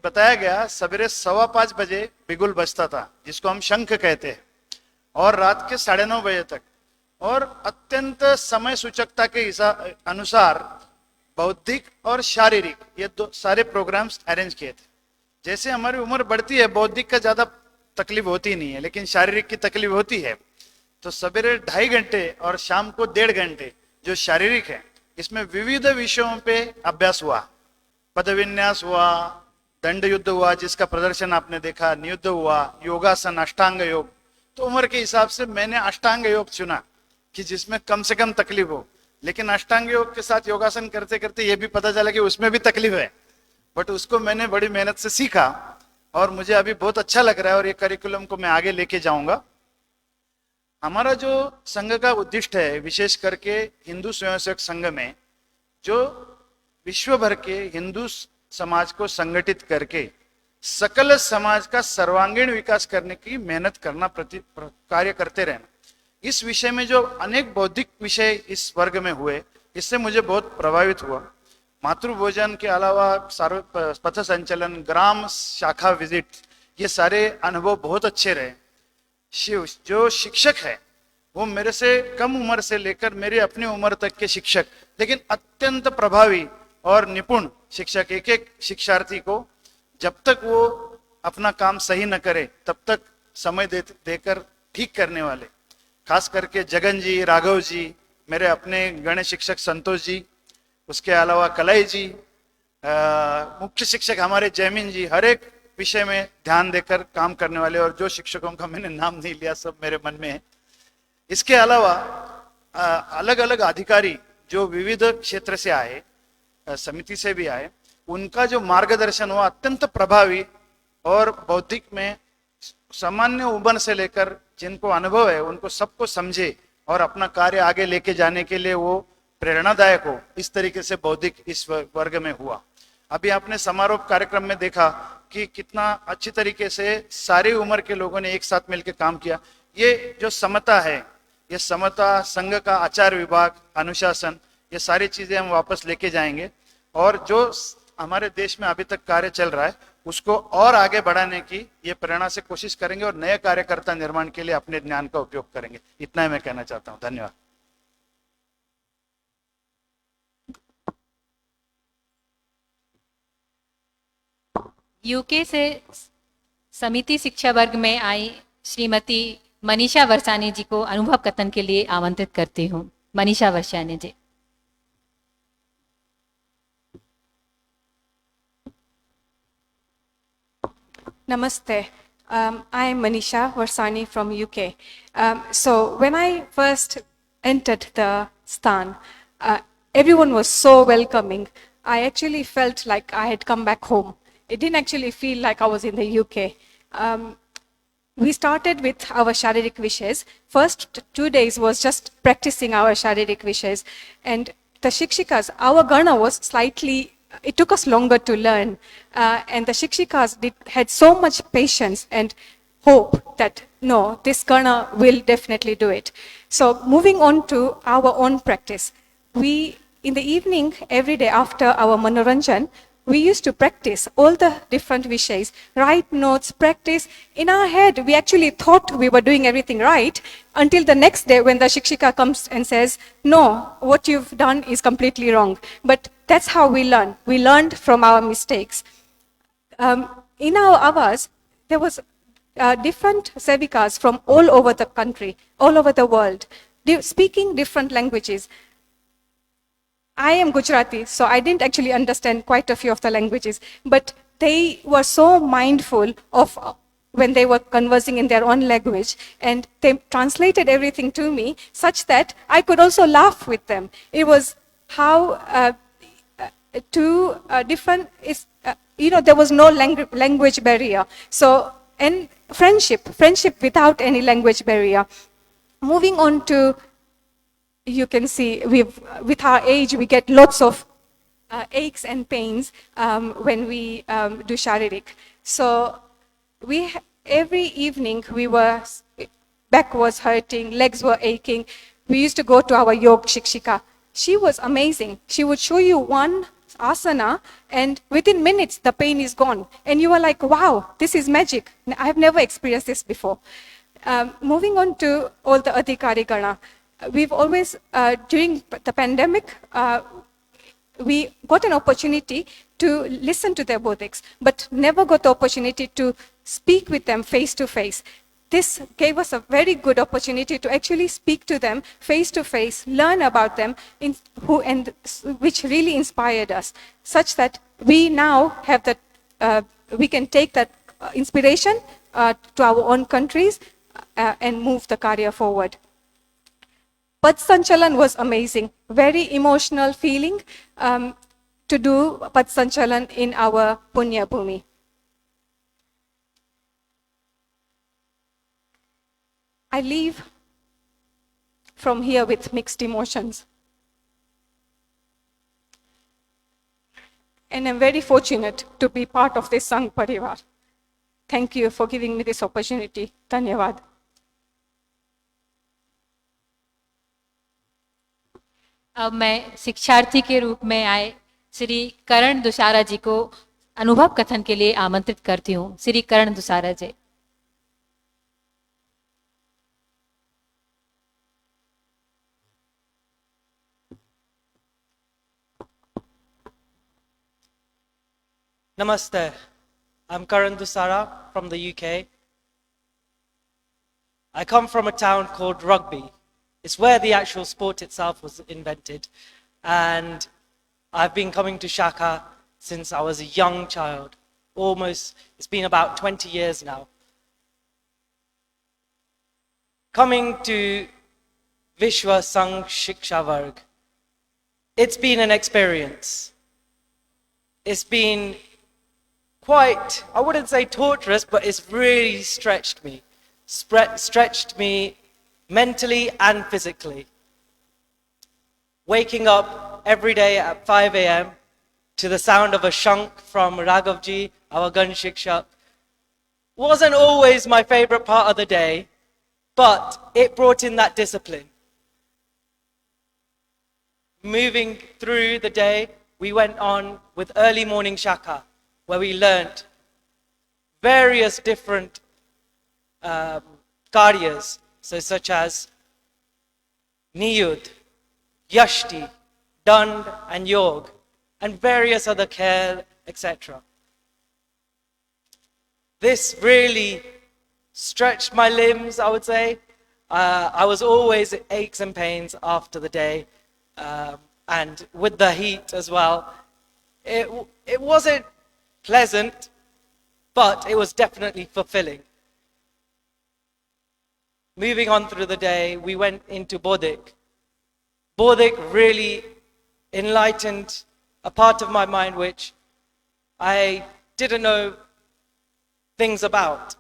बताया गया, सवेरे 5:15 बजे बिगुल बजता था जिसको हम शंख कहते हैं, और रात के 9:30 बजे तक। और अत्यंत समय सूचकता के अनुसार बौद्धिक और शारीरिक ये दो सारे प्रोग्राम्स अरेंज किए थे। जैसे हमारी उम्र बढ़ती है, बौद्धिक का ज्यादा तकलीफ होती नहीं है लेकिन शारीरिक की तकलीफ होती है। तो सवेरे 2.5 घंटे और शाम को 1.5 घंटे जो शारीरिक है, इसमें विविध विषयों पे अभ्यास हुआ। पदविन्यास हुआ, दंड युद्ध हुआ जिसका प्रदर्शन आपने देखा, नियुद्ध हुआ, योगासन, अष्टांग योग। तो उम्र के हिसाब से मैंने अष्टांग योग चुना कि जिसमें कम से कम तकलीफ हो। लेकिन अष्टांग योग के साथ योगासन करते करते ये भी पता चला कि उसमें भी तकलीफ है, बट उसको मैंने बड़ी मेहनत से सीखा और मुझे अभी बहुत अच्छा लग रहा है और ये करिकुलम को मैं आगे लेके जाऊंगा। हमारा जो संघ का उद्दिष्ट है, विशेष करके हिंदू स्वयंसेवक संघ में, जो विश्व भर के हिंदू समाज को संगठित करके सकल समाज का सर्वांगीण विकास करने की मेहनत करना, कार्य करते रहना। इस विषय में जो अनेक बौद्धिक विषय इस वर्ग में हुए, इससे मुझे बहुत प्रभावित हुआ। मातृ भोजन के अलावा पथ संचलन, ग्राम शाखा विजिट, ये सारे अनुभव बहुत अच्छे रहे। शिव जो शिक्षक है वो मेरे से कम उम्र से लेकर मेरे अपनी उम्र तक के शिक्षक, लेकिन अत्यंत प्रभावी और निपुण शिक्षक। एक एक शिक्षार्थी को जब तक वो अपना काम सही न करे तब तक समय देकर ठीक करने वाले, खास करके जगन जी, राघव जी, मेरे अपने गणित शिक्षक संतोष जी, उसके अलावा कलाई जी, मुख्य शिक्षक हमारे जयमीन जी, हर एक विषय में ध्यान देकर काम करने वाले। और जो शिक्षकों का मैंने नाम नहीं लिया सब मेरे मन में है। इसके अलावा अलग अलग अधिकारी जो विविध क्षेत्र से आए, समिति से भी आए, उनका जो मार्गदर्शन हुआ अत्यंत प्रभावी और बौद्धिक में सामान्य उम्र से लेकर जिनको अनुभव है उनको सबको समझे और अपना कार्य आगे लेके जाने के लिए वो प्रेरणादायक हो। इस तरीके से बौद्धिक इस वर्ग में हुआ। अभी आपने समारोह कार्यक्रम में देखा कि कितना अच्छी तरीके से सारी उम्र के लोगों ने एक साथ मिलकर काम किया। ये जो समता है, ये समता, संघ का आचार विभाग, अनुशासन, ये सारी चीजें हम वापस लेके जाएंगे और जो हमारे देश में अभी तक कार्य चल रहा है उसको और आगे बढ़ाने की ये प्रेरणा से कोशिश करेंगे और नए कार्यकर्ता निर्माण के लिए अपने ज्ञान का उपयोग करेंगे। इतना ही मैं कहना चाहता हूँ। धन्यवाद। यूके से समिति शिक्षा वर्ग में आई श्रीमती मनीषा वर्षानी जी को अनुभव कथन के लिए आमंत्रित करती हूँ। मनीषा वर्षानी जी। Namaste. I am Manisha Varsani from UK. So when I first entered the Stan, everyone was so welcoming. I actually felt like I had come back home. It didn't actually feel like I was in the UK. We started with our Sharirik Vishes. First 2 days was just practicing our Sharirik Vishes. And the Shikshikas, our Gana was slightly, it took us longer to learn. And the Shikshikas had so much patience and hope that no, this Karna will definitely do it. So moving on to our own practice, we in the evening every day after our Manoranjan, we used to practice all the different vishays, write notes, practice. In our head, we actually thought we were doing everything right until the next day when the Shikshika comes and says, no, what you've done is completely wrong. But that's how we learn. We learned from our mistakes. In our avas, there was different sevikas from all over the country, all over the world, speaking different languages. I am Gujarati, so I didn't actually understand quite a few of the languages, but they were so mindful of when they were conversing in their own language, and they translated everything to me such that I could also laugh with them. It was how two different, there was no language barrier. So, and friendship without any language barrier. Moving on to, you can see with our age, we get lots of aches and pains when we do sharirik. So every evening back was hurting, legs were aching. We used to go to our yoga shikshika. She was amazing. She would show you one asana and within minutes the pain is gone. And you are like, wow, this is magic. I've never experienced this before. Moving on to all the Adhikari Gana. We've always, during the pandemic, we got an opportunity to listen to their bodhics, but never got the opportunity to speak with them face to face. This gave us a very good opportunity to actually speak to them face to face, learn about them, which really inspired us, such that we now have that, we can take that inspiration to our own countries and move the Karya forward. Pad Sanchalan was amazing, very emotional feeling to do Pad Sanchalan in our Punya Bhumi. I leave from here with mixed emotions. And I'm very fortunate to be part of this Sangh Parivar. Thank you for giving me this opportunity. Dhanyavad. अब मैं शिक्षार्थी के रूप में आए श्री करण दुसारा जी को अनुभव कथन के लिए आमंत्रित करती हूँ। श्री करण दुसारा जी। Namaste. I'm Karan Dusara from the UK. I come from a town called Rugby. It's where the actual sport itself was invented. And I've been coming to Shaka since I was a young child. It's been about 20 years now. Coming to Vishwa Sangh Shiksha Varg, it's been an experience. It's been quite, I wouldn't say torturous, but it's really stretched me. Stretched me mentally and physically. Waking up every day at 5 a.m. to the sound of a shank from Raghavji, our gun shikshak, wasn't always my favorite part of the day, but it brought in that discipline. Moving through the day, we went on with early morning shaka, where we learnt various different karyas, such as Niyud, Yashti, Dand and Yog, and various other care, etc. This really stretched my limbs, I would say. I was always aches and pains after the day, and with the heat as well. It wasn't pleasant, but it was definitely fulfilling. Moving on through the day, we went into Bodhik. Bodhik really enlightened a part of my mind which I didn't know things about.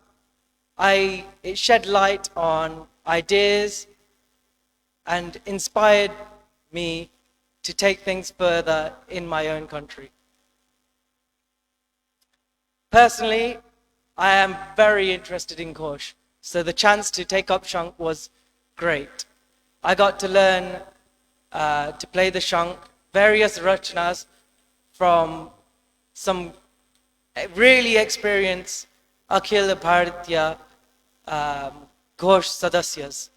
It shed light on ideas and inspired me to take things further in my own country. Personally, I am very interested in Ghosh, so the chance to take up Shank was great. I got to learn to play the Shank, various rachnas from some really experienced Akhil Bharatiya Ghosh Sadasyas.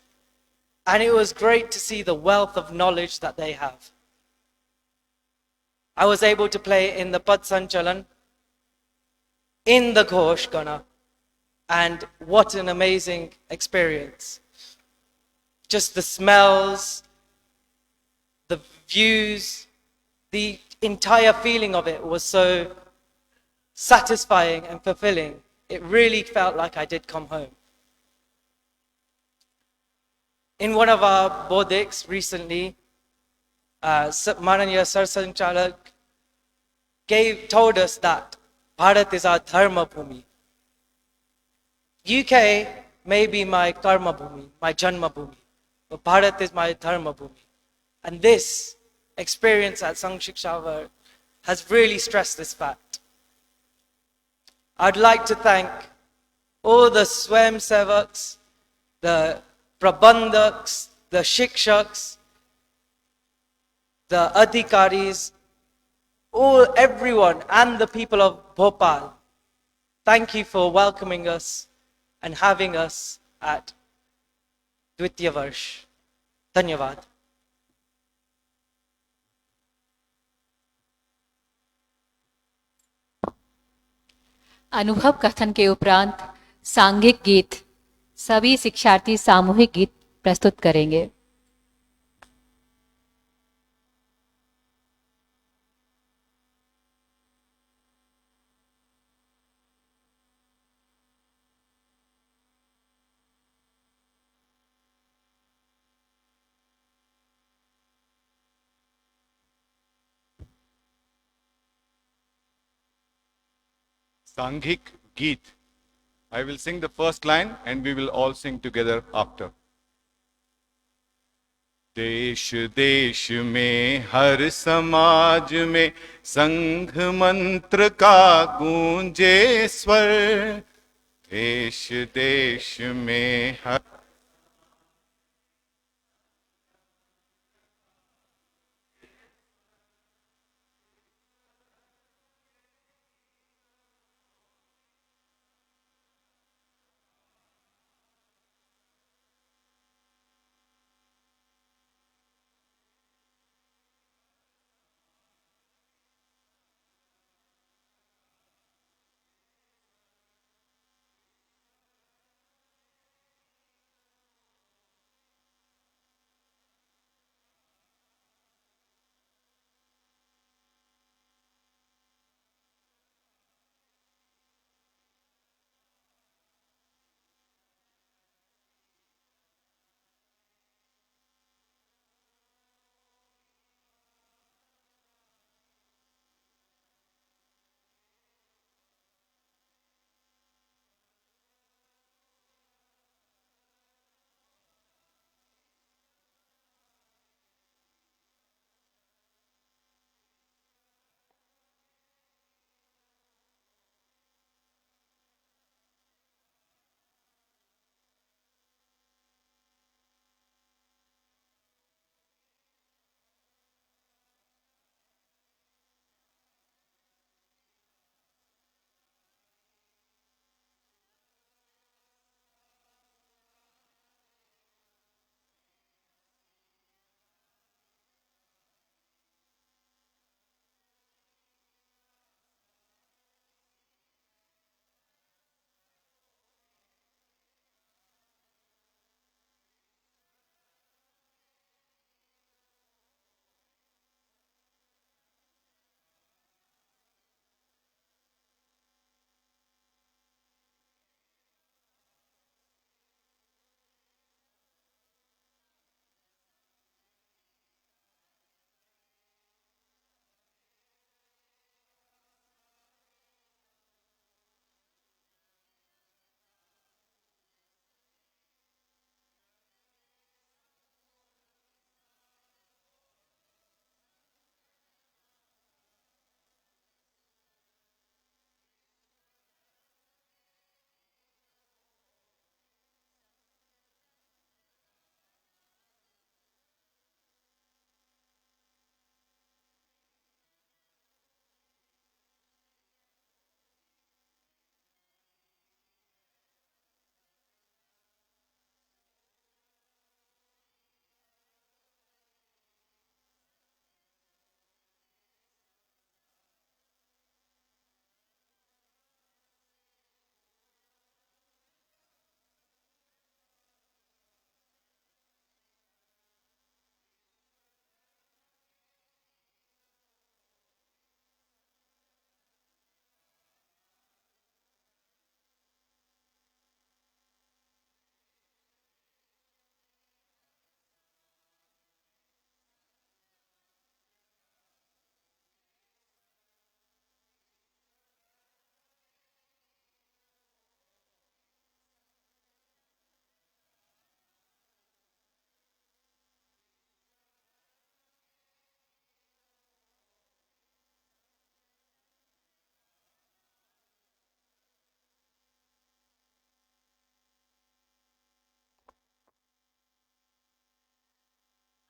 And it was great to see the wealth of knowledge that they have. I was able to play in the Pad Sanchalan, in the Ghosh Gana, and what an amazing experience. Just the smells, the views, the entire feeling of it was so satisfying and fulfilling. It really felt like I did come home. In one of our Bodhiks recently, Mananiya Sarsanchalak told us that Bharat is our dharma bhumi. UK may be my karma bhumi, my janma bhumi, but Bharat is my dharma bhumi. And this experience at Sangh Shiksha Varg has really stressed this fact. I'd like to thank all the Swayam Sevaks, the Prabandhaks, the Shikshaks, the Adhikaris, everyone, and the people of Bhopal. Thank you for welcoming us and having us at Dvitiya Varsh. Dhanyavad. अनुभव कथन के उपरांत सांघिक गीत सभी शिक्षार्थी सामूहिक गीत प्रस्तुत करेंगे। Sanghik Geet. I will sing the first line and we will all sing together after. देश देश में हर समाज में संघ मंत्र का गूंजे स्वर। देश देश में हर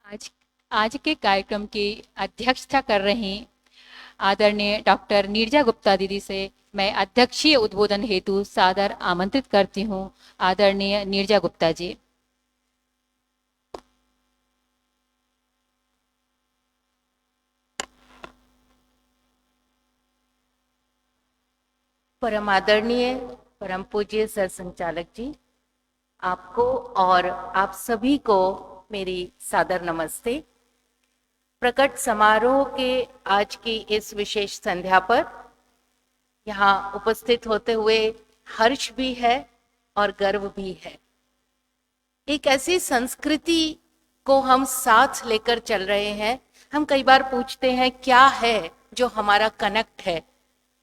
आज के कार्यक्रम की अध्यक्षता कर रही आदरणीय डॉक्टर नीरजा गुप्ता दीदी से मैं अध्यक्षीय उद्बोधन हेतु सादर आमंत्रित करती हूँ। आदरणीय नीरजा गुप्ता जी। परम आदरणीय परम पूज्य सर संचालक जी, आपको और आप सभी को मेरी सादर नमस्ते। प्रकट समारोह के आज की इस विशेष संध्या पर यहाँ उपस्थित होते हुए हर्ष भी है और गर्व भी है। एक ऐसी संस्कृति को हम साथ लेकर चल रहे हैं। हम कई बार पूछते हैं क्या है जो हमारा कनेक्ट है,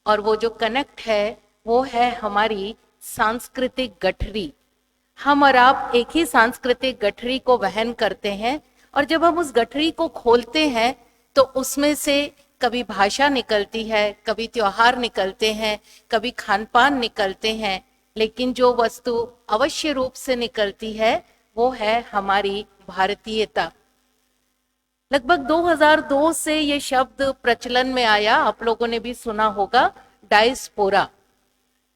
और वो जो कनेक्ट है वो है हमारी सांस्कृतिक गठरी। हम और आप एक ही सांस्कृतिक गठरी को वहन करते हैं, और जब हम उस गठरी को खोलते हैं तो उसमें से कभी भाषा निकलती है, कभी त्योहार निकलते हैं, कभी खान पान निकलते हैं, लेकिन जो वस्तु अवश्य रूप से निकलती है वो है हमारी भारतीयता। लगभग 2002 से ये शब्द प्रचलन में आया। आप लोगों ने भी सुना होगा डायस्पोरा।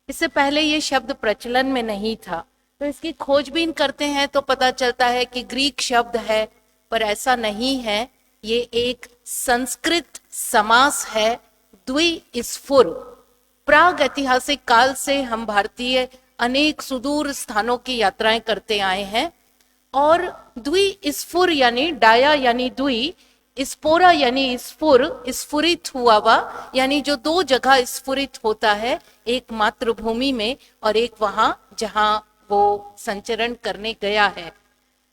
इससे पहले ये शब्द प्रचलन में नहीं था। तो इसकी खोजबीन करते हैं तो पता चलता है कि ग्रीक शब्द है, पर ऐसा नहीं है। ये एक संस्कृत समास है, द्विस्फुर। प्राग ऐतिहासिक काल से हम भारतीय अनेक सुदूर स्थानों की यात्राएं करते आए हैं, और द्विस्फुर यानी डाया यानी द्वि, स्पोरा यानी स्फुर, स्फुरित हुआ हुआ, यानी जो दो जगह स्फुरित होता है, एक मातृभूमि में और एक वहां जहां वो संचरण करने गया है।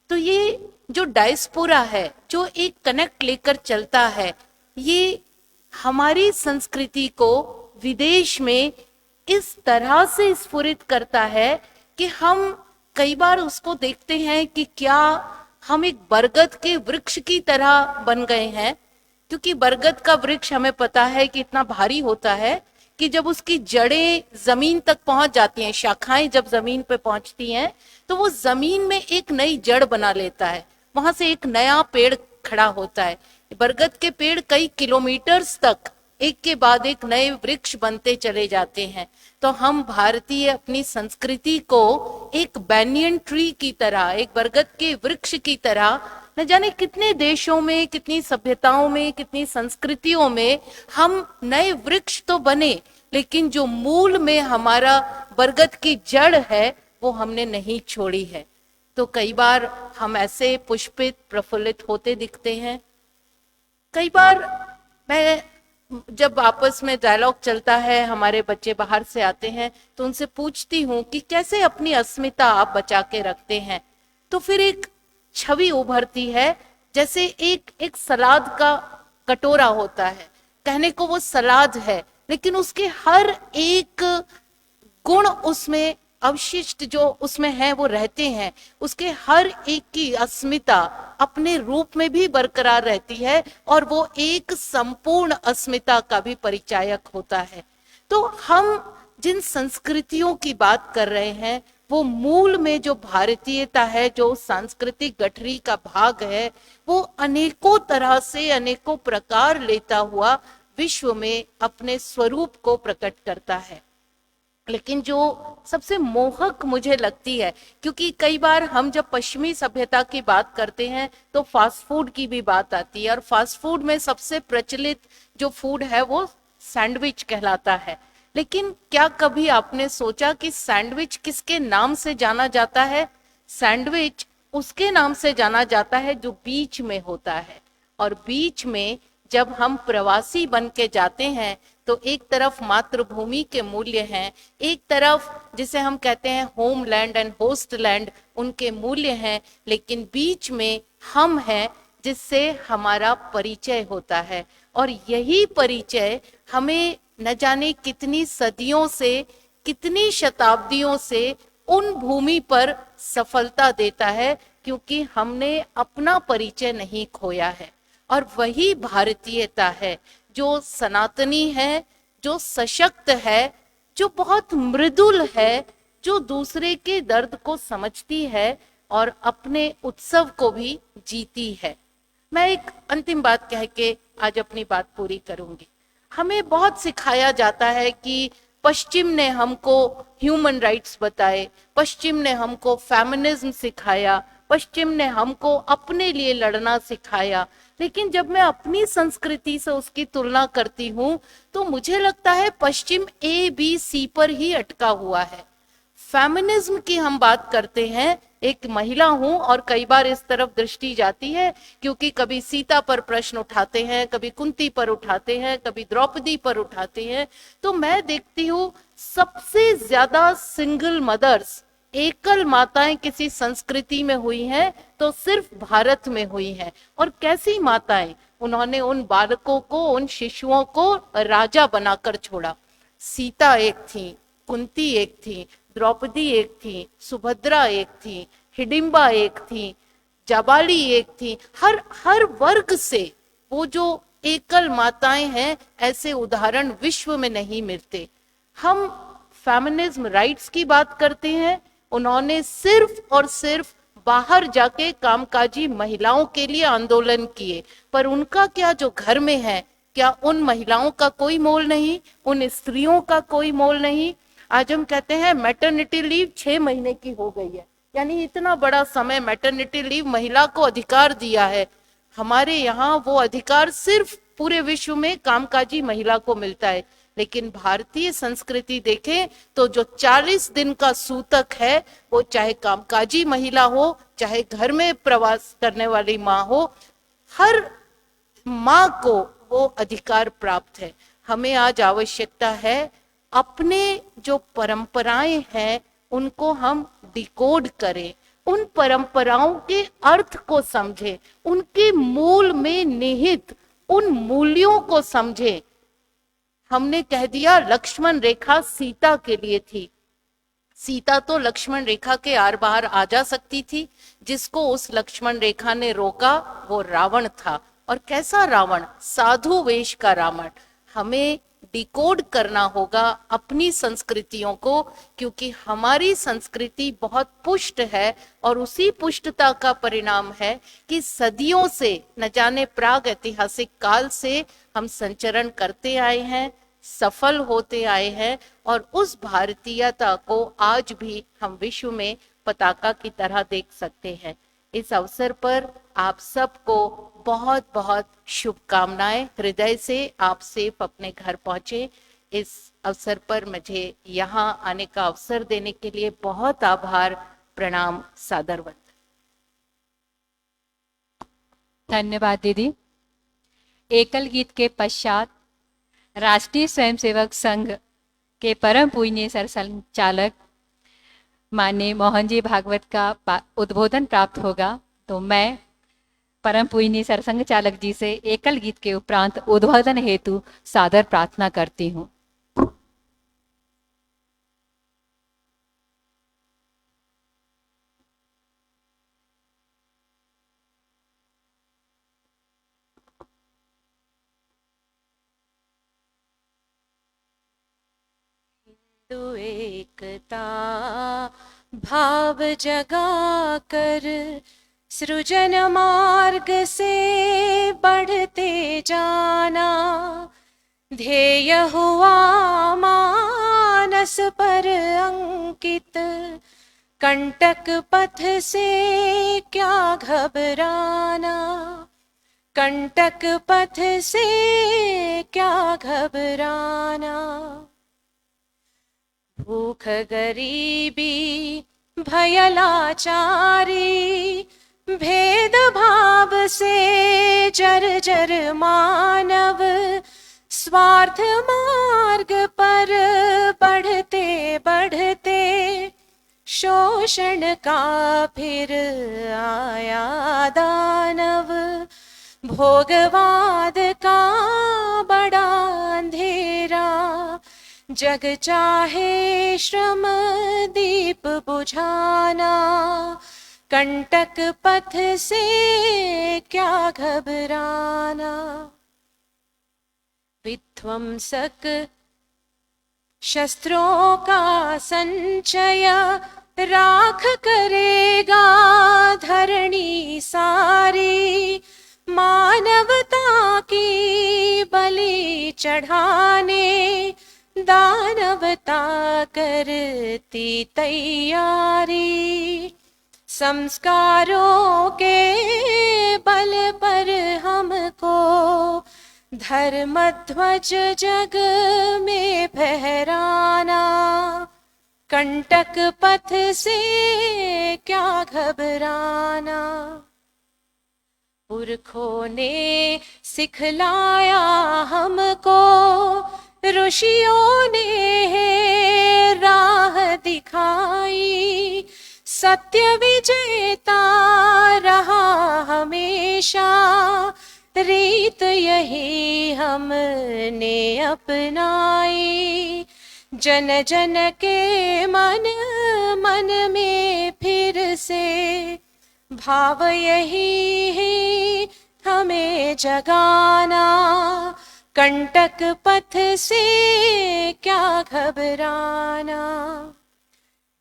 तो ये जो डायस्पोरा है, जो एक कनेक्ट लेकर चलता है, ये हमारी संस्कृति को विदेश में इस तरह से स्फुरित करता है कि हम कई बार उसको देखते हैं कि क्या हम एक बरगद के वृक्ष की तरह बन गए हैं। क्योंकि बरगद का वृक्ष हमें पता है कि इतना भारी होता है कि जब उसकी जड़ें जमीन तक पहुंच जाती हैं, शाखाएं जब जमीन पे पहुंचती हैं, तो वो जमीन में एक नई जड़ बना लेता है, वहां से एक नया पेड़ खड़ा होता है। बरगद के पेड़ कई किलोमीटर्स तक एक के बाद एक नए वृक्ष बनते चले जाते हैं। तो हम भारतीय अपनी संस्कृति को एक बैनियन ट्री की तरह, एक बरगद के वृक्ष की तरह, न जाने कितने देशों में, कितनी सभ्यताओं में, कितनी संस्कृतियों में हम नए वृक्ष तो बने, लेकिन जो मूल में हमारा बरगद की जड़ है वो हमने नहीं छोड़ी है। तो कई बार हम ऐसे पुष्पित प्रफुल्लित होते दिखते हैं। कई बार मैं जब आपस में डायलॉग चलता है, हमारे बच्चे बाहर से आते हैं, तो उनसे पूछती हूँ कि कैसे अपनी अस्मिता आप बचा के रखते हैं। तो फिर एक छवि उभरती है, जैसे एक सलाद का कटोरा होता है। कहने को वो सलाद है, लेकिन उसके हर एक गुण उसमें अवशिष्ट जो उसमें है वो रहते हैं। उसके हर एक की अस्मिता अपने रूप में भी बरकरार रहती है, और वो एक संपूर्ण अस्मिता का भी परिचायक होता है। तो हम जिन संस्कृतियों की बात कर रहे हैं, वो मूल में जो भारतीयता है, जो सांस्कृतिक गठरी का भाग है, वो अनेकों तरह से, अनेकों प्रकार लेता हुआ विश्व में अपने स्वरूप को प्रकट करता है। लेकिन जो सबसे मोहक मुझे लगती है, क्योंकि कई बार हम जब पश्चिमी सभ्यता की बात करते हैं तो फास्ट फूड की भी बात आती है, और फास्ट फूड में सबसे प्रचलित जो फूड है वो सैंडविच कहलाता है। लेकिन क्या कभी आपने सोचा कि सैंडविच किसके नाम से जाना जाता है? सैंडविच उसके नाम से जाना जाता है जो बीच में होता है। और बीच में जब हम प्रवासी बन के जाते हैं तो एक तरफ मातृभूमि के मूल्य हैं, एक तरफ जिसे हम कहते हैं होमलैंड एंड होस्टलैंड, उनके मूल्य हैं, लेकिन बीच में हम हैं जिससे हमारा परिचय होता है। और यही परिचय हमें न जाने कितनी सदियों से, कितनी शताब्दियों से उन भूमि पर सफलता देता है, क्योंकि हमने अपना परिचय नहीं खोया है। और वही भारतीयता है जो सनातनी है, जो सशक्त है, जो बहुत मृदुल है, जो दूसरे के दर्द को समझती है और अपने उत्सव को भी जीती है। मैं एक अंतिम बात कह के आज अपनी बात पूरी करूंगी। हमें बहुत सिखाया जाता है कि पश्चिम ने हमको ह्यूमन राइट्स बताए, पश्चिम ने हमको फेमिनिज्म सिखाया, पश्चिम ने हमको अपने लिए लड़ना सिखाया, लेकिन जब मैं अपनी संस्कृति से उसकी तुलना करती हूँ तो मुझे लगता है पश्चिम ABC पर ही अटका हुआ है। फेमिनिज्म की हम बात करते हैं, एक महिला हूं और कई बार इस तरफ दृष्टि जाती है क्योंकि कभी सीता पर प्रश्न उठाते हैं, कभी कुंती पर उठाते हैं, कभी द्रौपदी पर उठाते हैं, तो मैं देखती हूँ सबसे ज्यादा सिंगल मदर्स, एकल माताएं किसी संस्कृति में हुई हैं तो सिर्फ भारत में हुई हैं। और कैसी माताएं, उन्होंने उन बालकों को, उन शिशुओं को राजा बनाकर छोड़ा। सीता एक थी, कुंती एक थी, द्रौपदी एक थी, सुभद्रा एक थी, हिडिंबा एक थी, जाबाली एक थी। हर वर्ग से वो जो एकल माताएं हैं, ऐसे उदाहरण विश्व में नहीं मिलते। हम फेमिनिज्म राइट्स की बात करते हैं, उन्होंने सिर्फ और सिर्फ बाहर जाके कामकाजी महिलाओं के लिए आंदोलन किए, पर उनका क्या जो घर में है, क्या उन महिलाओं का कोई मोल नहीं, उन स्त्रियों का कोई मोल नहीं? आज हम कहते हैं मैटरनिटी लीव 6 महीने की हो गई है, यानी इतना बड़ा समय मैटरनिटी लीव महिला को अधिकार दिया है। हमारे यहाँ वो अधिकार सिर्फ पूरे विश्व में कामकाजी महिला को मिलता है, लेकिन भारतीय संस्कृति देखें तो जो 40 दिन का सूतक है, वो चाहे कामकाजी महिला हो, चाहे घर में प्रवास करने वाली माँ हो, हर माँ को वो अधिकार प्राप्त है। हमें आज आवश्यकता है अपने जो परंपराएं हैं उनको हम डिकोड करें, उन परंपराओं के अर्थ को समझें, उनके मूल में निहित उन मूल्यों को समझें। हमने कह दिया लक्ष्मण रेखा सीता के लिए थी, सीता तो लक्ष्मण रेखा के आर बाहर आ जा सकती थी, जिसको उस लक्ष्मण रेखा ने रोका वो रावण था। और कैसा रावण? साधु वेश का रावण। हमें डिकोड करना होगा अपनी संस्कृतियों को, क्योंकि हमारी संस्कृति बहुत पुष्ट है और उसी पुष्टता का परिणाम है कि सदियों से, न जाने प्राग ऐतिहासिक काल से हम संचरण करते आए हैं, सफल होते आए हैं, और उस भारतीयता को आज भी हम विश्व में पताका की तरह देख सकते हैं। इस अवसर पर आप सबको बहुत बहुत शुभकामनाएं। हृदय से आप सेफ अपने घर पहुंचे। इस अवसर पर मुझे यहाँ आने का अवसर देने के लिए बहुत आभार, प्रणाम, सादर वंदन। धन्यवाद दीदी। एकल गीत के पश्चात राष्ट्रीय स्वयंसेवक संघ के परम पूजनीय सरसंघचालक माननीय मोहन जी भागवत का उद्बोधन प्राप्त होगा, तो मैं परम पूजनीय सरसंघचालक जी से एकल गीत के उपरांत उद्बोधन हेतु सादर प्रार्थना करती हूँ। हिंदू एकता भाव जगा कर सृजन मार्ग से बढ़ते जाना, ध्येय हुआ मानस पर अंकित, कंटक पथ से क्या घबराना, कंटक पथ से क्या घबराना। भूख गरीबी भय लाचारी, भेदभाव से जर्जर मानव, स्वार्थ मार्ग पर बढ़ते बढ़ते शोषण का फिर आया दानव, भोगवाद का बड़ा अंधेरा, जग चाहे श्रम दीप बुझाना, कंटक पथ से क्या घबराना। विध्वंसक शस्त्रों का संचय राख करेगा धरणी सारी, मानवता की बलि चढ़ाने दानवता करती तैयारी। संस्कारों के बल पर हमको धर्म ध्वज जग में फहराना। कंटक पथ से क्या घबराना। पुरखों ने सिखलाया हमको, ऋषियों ने राह दिखाई। सत्य विजेता रहा हमेशा, रीत यही हमने अपनाई। जन जन के मन मन में फिर से भाव यही है हमें जगाना। कंटक पथ से क्या घबराना।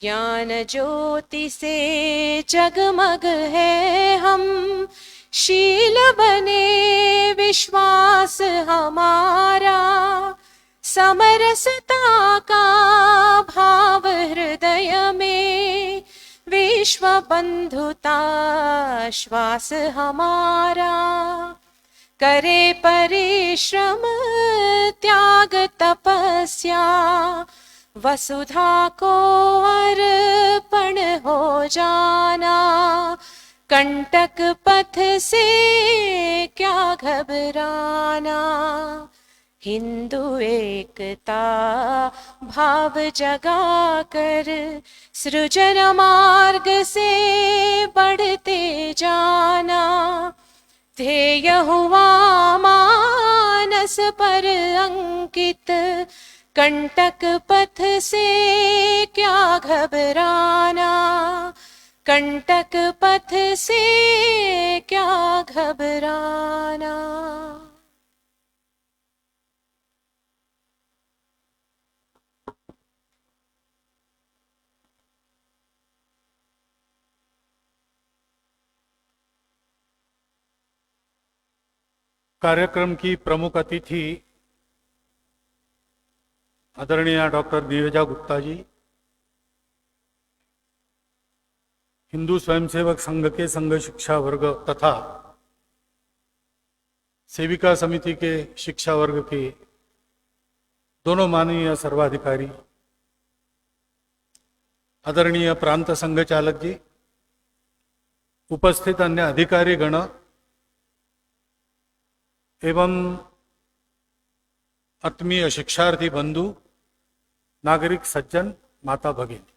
ज्ञान ज्योति से जगमग है हम, शील बने विश्वास हमारा। समरसता का भाव हृदय में, विश्व बंधुता श्वास हमारा। करे परिश्रम त्याग तपस्या, वसुधा को अर्पण हो जाना। कंटक पथ से क्या घबराना। हिंदू एकता भाव जगा कर सृजन मार्ग से बढ़ते जाना। ध्येय हुआ मानस पर अंकित, कंटक पथ से क्या घबराना। कंटक पथ से क्या घबराना। कार्यक्रम की प्रमुख अतिथि आदरणीय डॉक्टर नीरजा गुप्ता जी, हिंदू स्वयंसेवक संघ के संघ शिक्षा वर्ग तथा सेविका समिति के शिक्षा वर्ग के दोनों माननीय सर्वाधिकारी, आदरणीय प्रांत संघ चालक जी, उपस्थित अन्य अधिकारी गण एवं आत्मीय शिक्षार्थी बंधु, नागरिक सज्जन, माता भगिनी,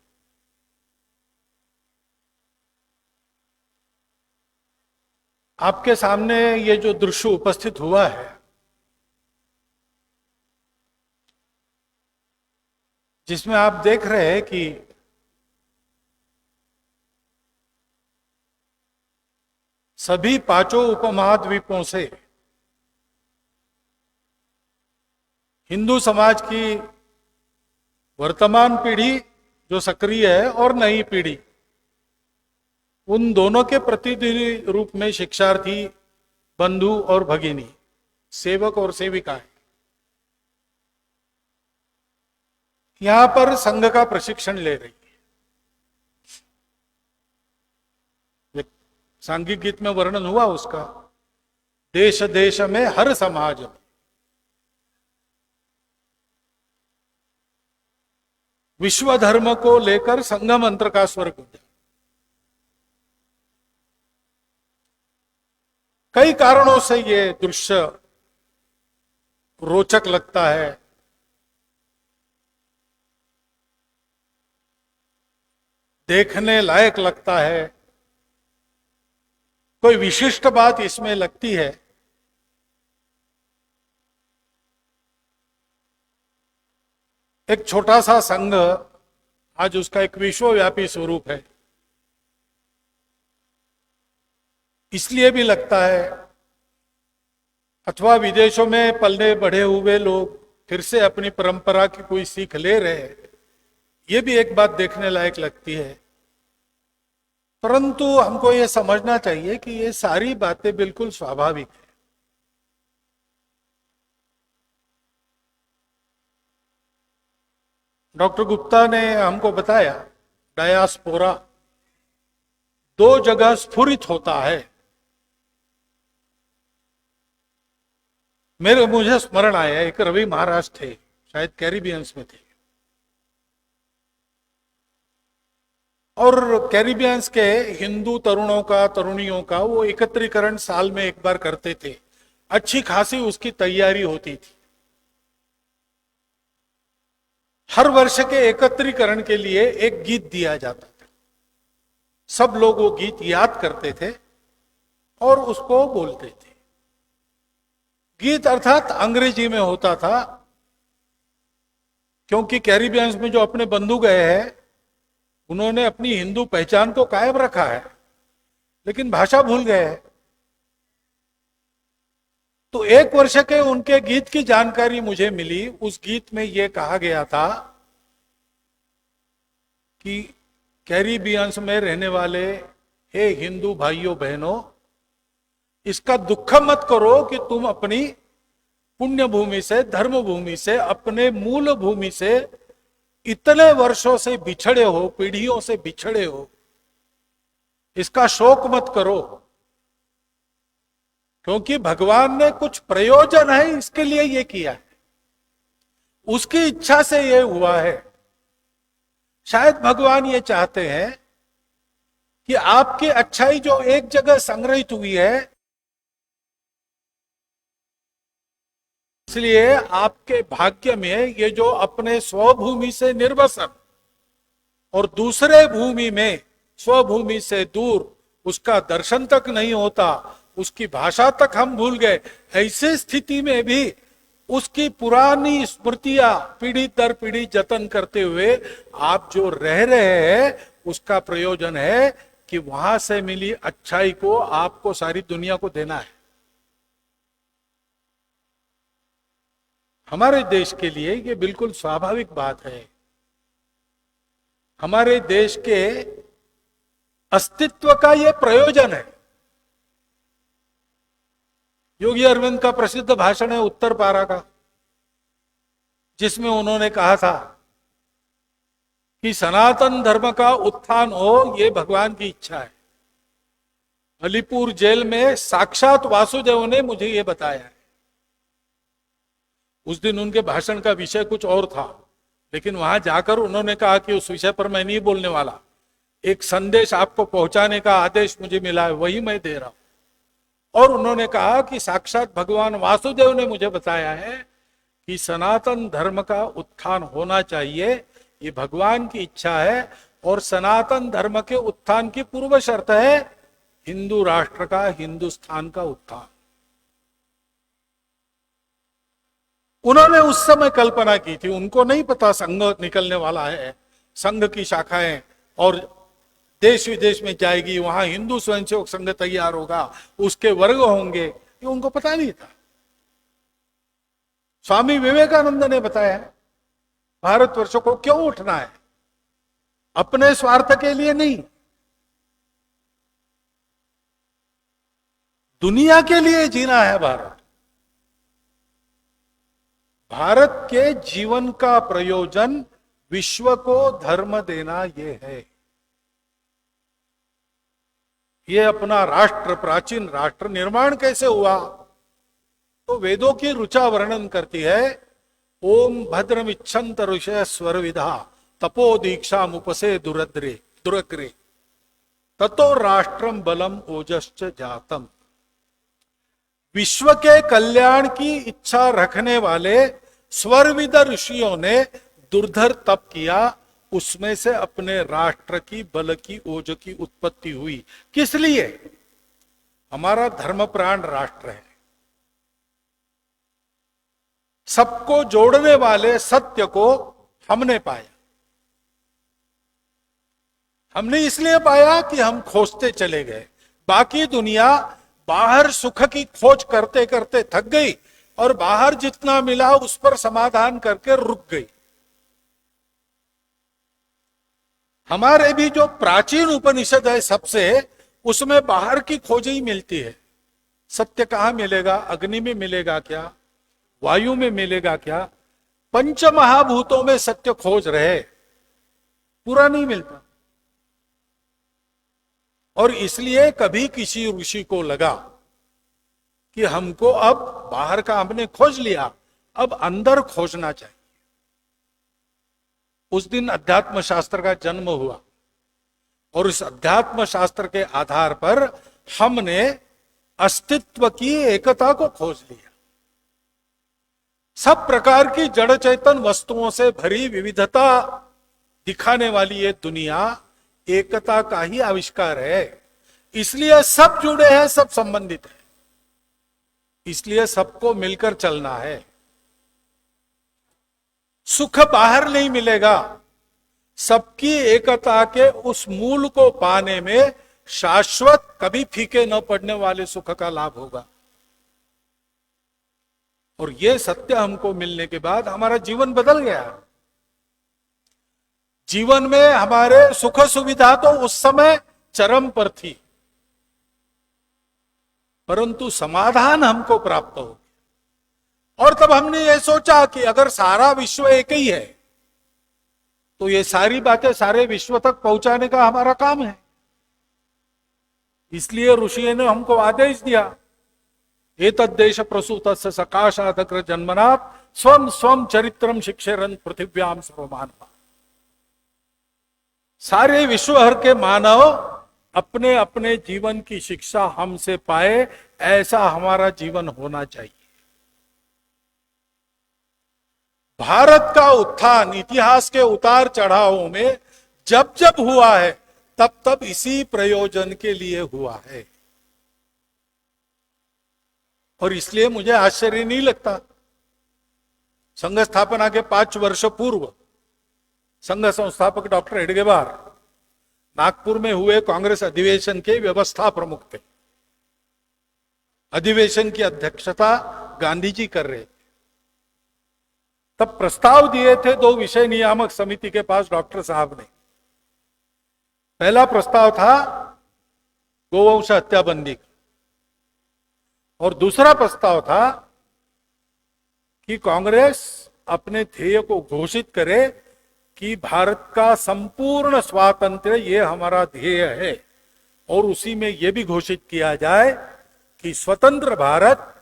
आपके सामने ये जो दृश्य उपस्थित हुआ है, जिसमें आप देख रहे हैं कि सभी पांचों उपमहाद्वीपों से हिंदू समाज की वर्तमान पीढ़ी जो सक्रिय है और नई पीढ़ी, उन दोनों के प्रतिनिधि रूप में शिक्षार्थी बंधु और भगिनी, सेवक और सेविकाएं यहां पर संघ का प्रशिक्षण ले रही है। सांघिक गीत में वर्णन हुआ उसका, देश देश में हर समाज में विश्व धर्म को लेकर संघ मंत्र का स्वर गूंजा। कई कारणों से ये दृश्य रोचक लगता है। देखने लायक लगता है। कोई विशिष्ट बात इसमें लगती है। एक छोटा सा संघ आज उसका एक विश्वव्यापी स्वरूप है। इसलिए भी लगता है, अथवा विदेशों में पलने बढ़े हुए लोग फिर से अपनी परंपरा की कोई सीख ले रहे हैं, ये भी एक बात देखने लायक लगती है परंतु हमको ये समझना चाहिए कि ये सारी बातें बिल्कुल स्वाभाविक है। डॉक्टर गुप्ता ने हमको बताया डायस्पोरा 2 जगह स्फुरित होता है। मुझे स्मरण आया, एक रवि महाराज थे, शायद कैरिबियंस में थे, और कैरिबियंस के हिंदू तरुणों का तरुणियों का वो एकत्रीकरण साल में एक बार करते थे। अच्छी खासी उसकी तैयारी होती थी। हर वर्ष के एकत्रीकरण के लिए एक गीत दिया जाता था। सब लोग वो गीत याद करते थे और उसको बोलते थे। गीत अर्थात अंग्रेजी में होता था, क्योंकि कैरिबियंस में जो अपने बंधु गए हैं उन्होंने अपनी हिंदू पहचान को कायम रखा है, लेकिन भाषा भूल गए हैं। तो 1 वर्ष के उनके गीत की जानकारी मुझे मिली। उस गीत में यह कहा गया था कि कैरिबियंस में रहने वाले हे हिंदू भाइयों बहनों, इसका दुख मत करो कि तुम अपनी पुण्य भूमि से, धर्म भूमि से, अपने मूल भूमि से इतने वर्षों से बिछड़े हो, पीढ़ियों से बिछड़े हो। इसका शोक मत करो, क्योंकि भगवान ने कुछ प्रयोजन है इसके लिए ये किया है। उसकी इच्छा से ये हुआ है। शायद भगवान ये चाहते हैं कि आपकी अच्छाई जो एक जगह संग्रहित हुई है, इसलिए आपके भाग्य में ये जो अपने स्वभूमि से निर्वसन और दूसरे भूमि में स्वभूमि से दूर उसका दर्शन तक नहीं होता, उसकी भाषा तक हम भूल गए, ऐसी स्थिति में भी उसकी पुरानी स्मृतियां पीढ़ी दर पीढ़ी जतन करते हुए आप जो रह रहे हैं, उसका प्रयोजन है कि वहां से मिली अच्छाई को आपको सारी दुनिया को देना है। हमारे देश के लिए ये बिल्कुल स्वाभाविक बात है। हमारे देश के अस्तित्व का ये प्रयोजन है। योगी अरविंद का प्रसिद्ध भाषण है उत्तर पारा का, जिसमें उन्होंने कहा था कि सनातन धर्म का उत्थान हो, ये भगवान की इच्छा है। अलीपुर जेल में साक्षात वासुदेव ने मुझे ये बताया है। उस दिन उनके भाषण का विषय कुछ और था, लेकिन वहां जाकर उन्होंने कहा कि उस विषय पर मैं नहीं बोलने वाला, एक संदेश आपको पहुंचाने का आदेश मुझे मिला है, वही मैं दे रहा हूं। और उन्होंने कहा कि साक्षात भगवान वासुदेव ने मुझे बताया है कि सनातन धर्म का उत्थान होना चाहिए, ये भगवान की इच्छा है। और सनातन धर्म के उत्थान की पूर्व शर्त है हिंदू राष्ट्र का, हिंदुस्तान का उत्थान। उन्होंने उस समय कल्पना की थी, उनको नहीं पता संघ निकलने वाला है, संघ की शाखाएं और देश विदेश में जाएगी, वहां हिंदू स्वयंसेवक संघ तैयार होगा, उसके वर्ग होंगे, ये उनको पता नहीं था। स्वामी विवेकानंद ने बताया भारतवर्ष को क्यों उठना है, अपने स्वार्थ के लिए नहीं, दुनिया के लिए जीना है। भारत के जीवन का प्रयोजन विश्व को धर्म देना ये है। ये अपना राष्ट्र, प्राचीन राष्ट्र निर्माण कैसे हुआ, तो वेदों की ऋचा वर्णन करती है। ओम भद्रम इच्छन्त ऋषय स्वर विधा तपो दीक्षा मुपसे दुरग्रे ततो राष्ट्रम बलम ओजश्च जातम। विश्व के कल्याण की इच्छा रखने वाले स्वरविद ऋषियों ने दुर्धर तप किया, उसमें से अपने राष्ट्र की बल की ओज की उत्पत्ति हुई। किस लिए? हमारा धर्मप्राण राष्ट्र है। सबको जोड़ने वाले सत्य को हमने पाया। हमने इसलिए पाया कि हम खोजते चले गए। बाकी दुनिया बाहर सुख की खोज करते करते थक गई और बाहर जितना मिला उस पर समाधान करके रुक गई। हमारे भी जो प्राचीन उपनिषद है सबसे, उसमें बाहर की खोज ही मिलती है। सत्य कहाँ मिलेगा? अग्नि में मिलेगा क्या? वायु में मिलेगा क्या? पंच महाभूतों में सत्य खोज रहे, पूरा नहीं मिलता। और इसलिए कभी किसी ऋषि को लगा कि हमको अब बाहर का हमने खोज लिया, अब अंदर खोजना चाहिए। उस दिन अध्यात्म शास्त्र का जन्म हुआ और इस अध्यात्म शास्त्र के आधार पर हमने अस्तित्व की एकता को खोज लिया। सब प्रकार की जड़ चेतन वस्तुओं से भरी विविधता दिखाने वाली ये दुनिया एकता का ही आविष्कार है। इसलिए सब जुड़े हैं, सब संबंधित है, इसलिए सबको मिलकर चलना है। सुख बाहर नहीं मिलेगा, सबकी एकता के उस मूल को पाने में शाश्वत कभी फीके न पड़ने वाले सुख का लाभ होगा। और यह सत्य हमको मिलने के बाद हमारा जीवन बदल गया। जीवन में हमारे सुख सुविधा तो उस समय चरम पर थी, परंतु समाधान हमको प्राप्त हो गया। और तब हमने ये सोचा कि अगर सारा विश्व एक ही है तो ये सारी बातें सारे विश्व तक पहुंचाने का हमारा काम है। इसलिए ऋषि ने हमको आदेश दिया, एतद्देश प्रसूतस्य सकाशादग्र जन्मनात् स्वम स्वम चरित्रम शिक्षेरन् पृथिव्याम सर्वमानवा। सारे विश्व भर के मानव अपने अपने जीवन की शिक्षा हमसे पाए, ऐसा हमारा जीवन होना चाहिए। भारत का उत्थान इतिहास के उतार चढ़ावों में जब जब हुआ है तब तब इसी प्रयोजन के लिए हुआ है। और इसलिए मुझे आश्चर्य नहीं लगता। संघ स्थापना के 5 वर्ष पूर्व संघ संस्थापक डॉक्टर हेडगेवार नागपुर में हुए कांग्रेस अधिवेशन के व्यवस्था प्रमुख थे। अधिवेशन की अध्यक्षता गांधी जी कर रहे थे। तब प्रस्ताव दिए थे 2 विषय नियामक समिति के पास डॉक्टर साहब ने। पहला प्रस्ताव था गोवंश हत्या बंदी का, और दूसरा प्रस्ताव था कि कांग्रेस अपने ध्येय को घोषित करे कि भारत का संपूर्ण स्वातंत्र्य ये हमारा ध्येय है, और उसी में यह भी घोषित किया जाए कि स्वतंत्र भारत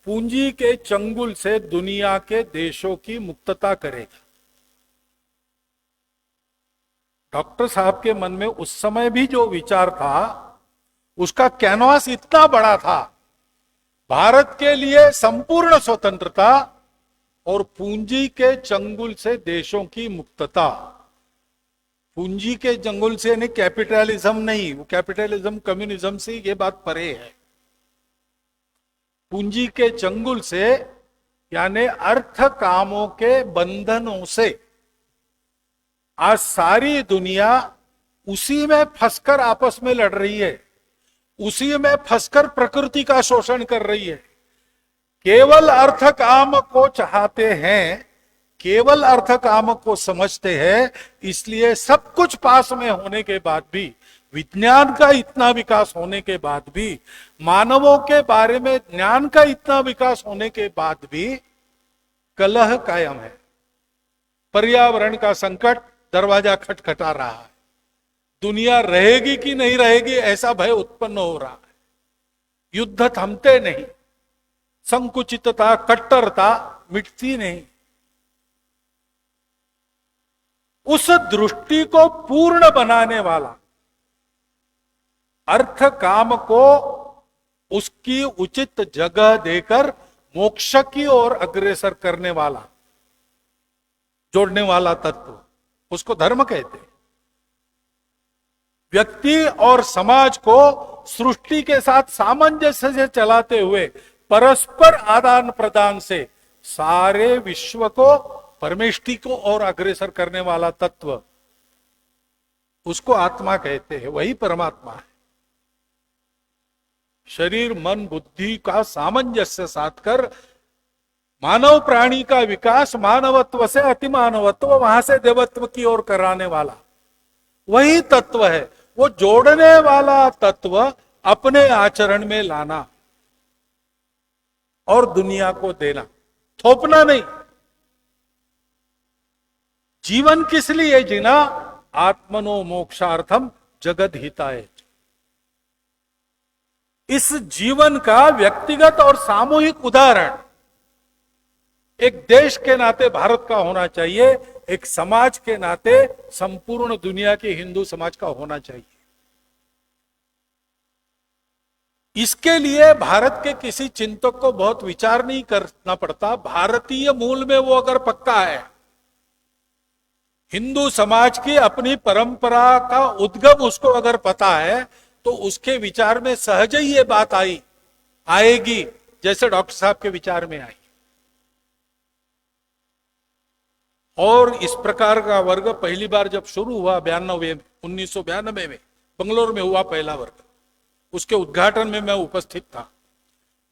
पूंजी के चंगुल से दुनिया के देशों की मुक्तता करेगा। डॉक्टर साहब के मन में उस समय भी जो विचार था उसका कैनवास इतना बड़ा था, भारत के लिए संपूर्ण स्वतंत्रता और पूंजी के चंगुल से देशों की मुक्तता। पूंजी के चंगुल से यानी कैपिटलिज्म नहीं, वो कैपिटलिज्म कम्युनिज्म से ये बात परे है। पूंजी के चंगुल से यानी अर्थ कामों के बंधनों से आज सारी दुनिया उसी में फंसकर आपस में लड़ रही है, उसी में फंसकर प्रकृति का शोषण कर रही है। केवल अर्थ काम को चाहते हैं, केवल अर्थ काम को समझते हैं, इसलिए सब कुछ पास में होने के बाद भी, विज्ञान का इतना विकास होने के बाद भी, मानवों के बारे में ज्ञान का इतना विकास होने के बाद भी कलह कायम है। पर्यावरण का संकट दरवाजा खटखटा रहा है। दुनिया रहेगी कि नहीं रहेगी ऐसा भय उत्पन्न हो रहा है। युद्ध थमते नहीं, संकुचितता कट्टरता मिटती नहीं। उस दृष्टि को पूर्ण बनाने वाला, अर्थ काम को उसकी उचित जगह देकर मोक्ष की ओर अग्रसर करने वाला, जोड़ने वाला तत्व, उसको धर्म कहते हैं। व्यक्ति और समाज को सृष्टि के साथ सामंजस्य से चलाते हुए परस्पर आदान प्रदान से सारे विश्व को परमेष्टि को और अग्रसर करने वाला तत्व, उसको आत्मा कहते हैं। वही परमात्मा है। शरीर मन बुद्धि का सामंजस्य साध कर मानव प्राणी का विकास मानवत्व से अति मानवत्व, वहां से देवत्व की ओर कराने वाला, वही तत्व है, वो जोड़ने वाला तत्व अपने आचरण में लाना और दुनिया को देना, थोपना नहीं। जीवन किस लिए जीना? आत्मनो मोक्षार्थम जगत हिताय। इस जीवन का व्यक्तिगत और सामूहिक उदाहरण एक देश के नाते भारत का होना चाहिए, एक समाज के नाते संपूर्ण दुनिया के हिंदू समाज का होना चाहिए। इसके लिए भारत के किसी चिंतक को बहुत विचार नहीं करना पड़ता। भारतीय मूल में वो अगर पक्का है, हिंदू समाज की अपनी परंपरा का उद्गम उसको अगर पता है, तो उसके विचार में सहज ही ये बात आएगी, जैसे डॉक्टर साहब के विचार में आई। और इस प्रकार का वर्ग पहली बार जब शुरू हुआ 1992 में बंगलोर में हुआ पहला वर्ग, उसके उद्घाटन में मैं उपस्थित था।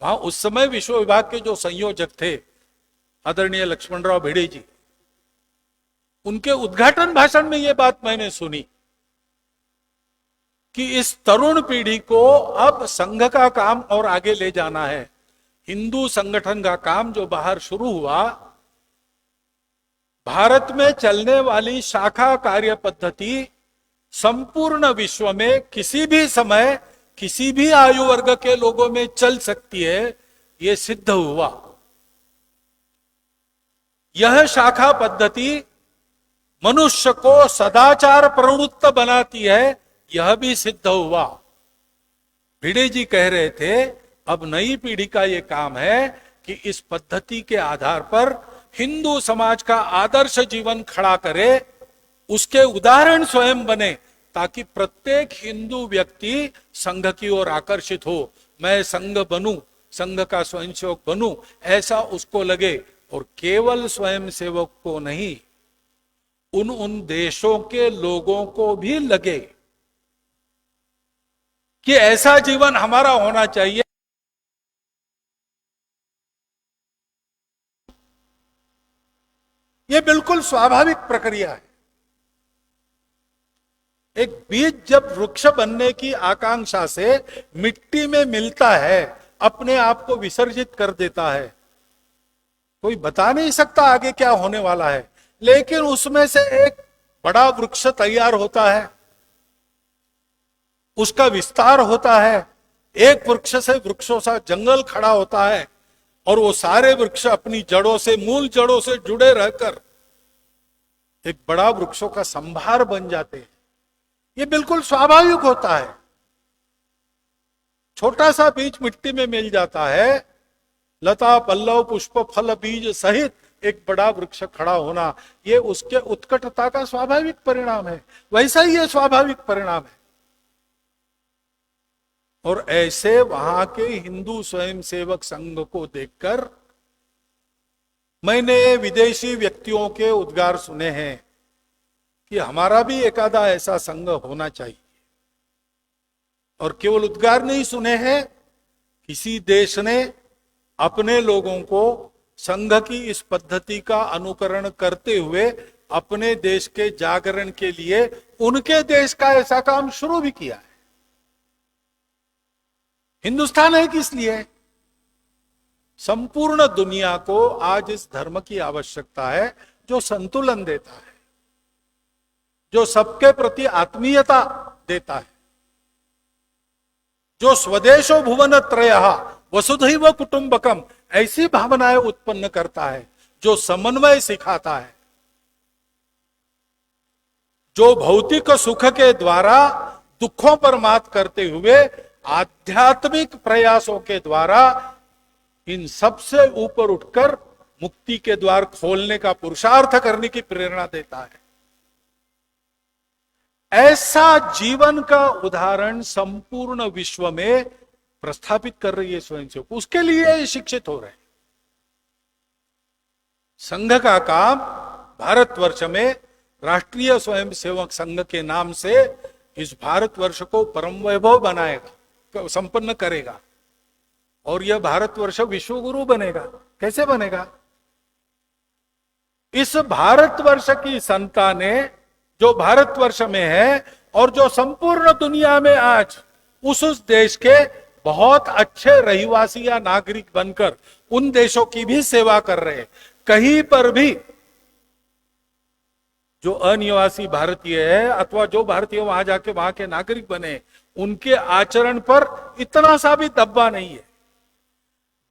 वहां उस समय विश्व विभाग के जो संयोजक थे आदरणीय लक्ष्मणराव भिड़े जी, उनके उद्घाटन भाषण में यह बात मैंने सुनी कि इस तरुण पीढ़ी को अब संघ का काम और आगे ले जाना है। हिंदू संगठन का काम जो बाहर शुरू हुआ, भारत में चलने वाली शाखा कार्य पद्धति संपूर्ण विश्व में किसी भी समय किसी भी आयु वर्ग के लोगों में चल सकती है, यह सिद्ध हुआ। यह शाखा पद्धति मनुष्य को सदाचार प्रवृत्त बनाती है, यह भी सिद्ध हुआ। भिड़े जी कह रहे थे, अब नई पीढ़ी का यह काम है कि इस पद्धति के आधार पर हिंदू समाज का आदर्श जीवन खड़ा करे, उसके उदाहरण स्वयं बने, ताकि प्रत्येक हिंदू व्यक्ति संघ की ओर आकर्षित हो। मैं संघ बनूं, संघ का स्वयंसेवक बनूं, ऐसा उसको लगे। और केवल स्वयंसेवक को नहीं, उन देशों के लोगों को भी लगे कि ऐसा जीवन हमारा होना चाहिए। यह बिल्कुल स्वाभाविक प्रक्रिया है। एक बीज जब वृक्ष बनने की आकांक्षा से मिट्टी में मिलता है, अपने आप को विसर्जित कर देता है। कोई बता नहीं सकता आगे क्या होने वाला है, लेकिन उसमें से एक बड़ा वृक्ष तैयार होता है, उसका विस्तार होता है। एक वृक्ष से वृक्षों सा जंगल खड़ा होता है, और वो सारे वृक्ष अपनी जड़ों से, मूल जड़ों से जुड़े रहकर एक बड़ा वृक्षों का संभार बन जाते हैं। ये बिल्कुल स्वाभाविक होता है। छोटा सा बीज मिट्टी में मिल जाता है, लता पल्लव पुष्प फल बीज सहित एक बड़ा वृक्ष खड़ा होना, ये उसके उत्कटता का स्वाभाविक परिणाम है। वैसा ही ये स्वाभाविक परिणाम है। और ऐसे वहां के हिंदू स्वयंसेवक संघ को देखकर मैंने विदेशी व्यक्तियों के उद्गार सुने हैं कि हमारा भी एकादा ऐसा संघ होना चाहिए। और केवल उद्गार नहीं सुने हैं, किसी देश ने अपने लोगों को संघ की इस पद्धति का अनुकरण करते हुए अपने देश के जागरण के लिए उनके देश का ऐसा काम शुरू भी किया है। हिंदुस्तान है किस लिए? संपूर्ण दुनिया को आज इस धर्म की आवश्यकता है जो संतुलन देता है, जो सबके प्रति आत्मीयता देता है, जो स्वदेशो भुवन त्रयः वसुधैव कुटुंबकम ऐसी भावनाएं उत्पन्न करता है, जो समन्वय सिखाता है, जो भौतिक सुख के द्वारा दुखों पर मात करते हुए आध्यात्मिक प्रयासों के द्वारा इन सबसे ऊपर उठकर मुक्ति के द्वार खोलने का पुरुषार्थ करने की प्रेरणा देता है। ऐसा जीवन का उदाहरण संपूर्ण विश्व में प्रस्थापित कर रही है स्वयंसेवक, उसके लिए शिक्षित हो रहे हैं। संघ का काम भारतवर्ष में राष्ट्रीय स्वयंसेवक संघ के नाम से इस भारतवर्ष को परम वैभव बनाएगा, संपन्न करेगा, और यह भारतवर्ष विश्व गुरु बनेगा। कैसे बनेगा? इस भारतवर्ष की संतानें जो भारतवर्ष में है और जो संपूर्ण दुनिया में आज उस देश के बहुत अच्छे रहिवासी या नागरिक बनकर उन देशों की भी सेवा कर रहे हैं। कहीं पर भी जो अनिवासी भारतीय है अथवा जो भारतीय वहां जाके वहां के नागरिक बने, उनके आचरण पर इतना सा भी दब्बा नहीं है।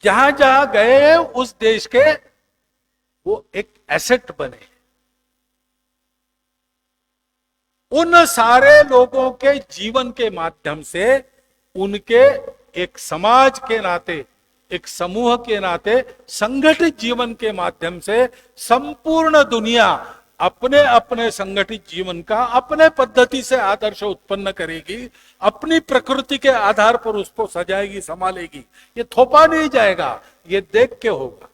जहां जहां गए उस देश के वो एक एसेट बने। उन सारे लोगों के जीवन के माध्यम से उनके एक समाज के नाते, एक समूह के नाते, संगठित जीवन के माध्यम से संपूर्ण दुनिया अपने अपने संगठित जीवन का अपने पद्धति से आदर्श उत्पन्न करेगी, अपनी प्रकृति के आधार पर उसको सजाएगी, संभालेगी। ये थोपा नहीं जाएगा, ये देख के होगा।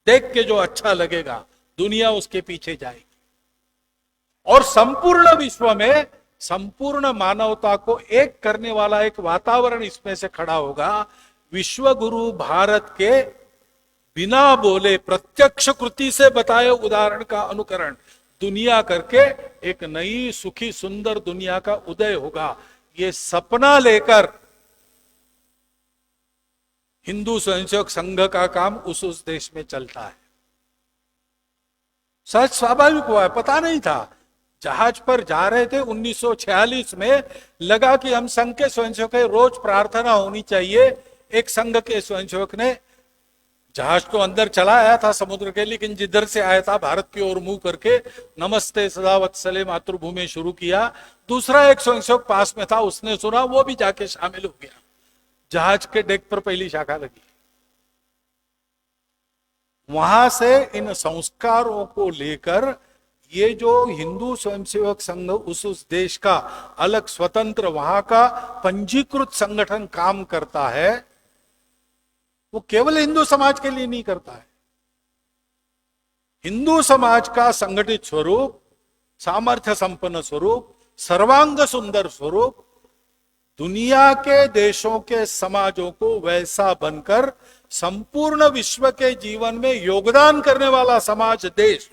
देख के जो अच्छा लगेगा दुनिया उसके पीछे जाएगी। और संपूर्ण विश्व में संपूर्ण मानवता को एक करने वाला एक वातावरण इसमें से खड़ा होगा। विश्व गुरु भारत के बिना बोले प्रत्यक्ष कृति से बताए उदाहरण का अनुकरण दुनिया करके एक नई सुखी सुंदर दुनिया का उदय होगा। ये सपना लेकर हिंदू स्वयंसेवक संघ का काम उस देश में चलता है। सच स्वाभाविक हुआ है, पता नहीं था। जहाज पर जा रहे थे 1946 में, लगा कि हम संघ के स्वयंसेवक है, रोज प्रार्थना होनी चाहिए। एक संघ के स्वयंसेवक ने जहाज तो अंदर चला आया था समुद्र के, लेकिन जिधर से आया था भारत की ओर मुंह करके नमस्ते सदा वत्सले मातृभूमि शुरू किया। दूसरा एक स्वयंसेवक पास में था, उसने सुना, वो भी जाके शामिल हो गया। जहाज के डेक पर पहली शाखा लगी। वहां से इन संस्कारों को लेकर ये जो हिंदू स्वयंसेवक संघ उस देश का अलग स्वतंत्र वहां का पंजीकृत संगठन काम करता है, वो केवल हिंदू समाज के लिए नहीं करता है। हिंदू समाज का संगठित स्वरूप, सामर्थ्य संपन्न स्वरूप, सर्वांग सुंदर स्वरूप दुनिया के देशों के समाजों को वैसा बनकर संपूर्ण विश्व के जीवन में योगदान करने वाला समाज, देश,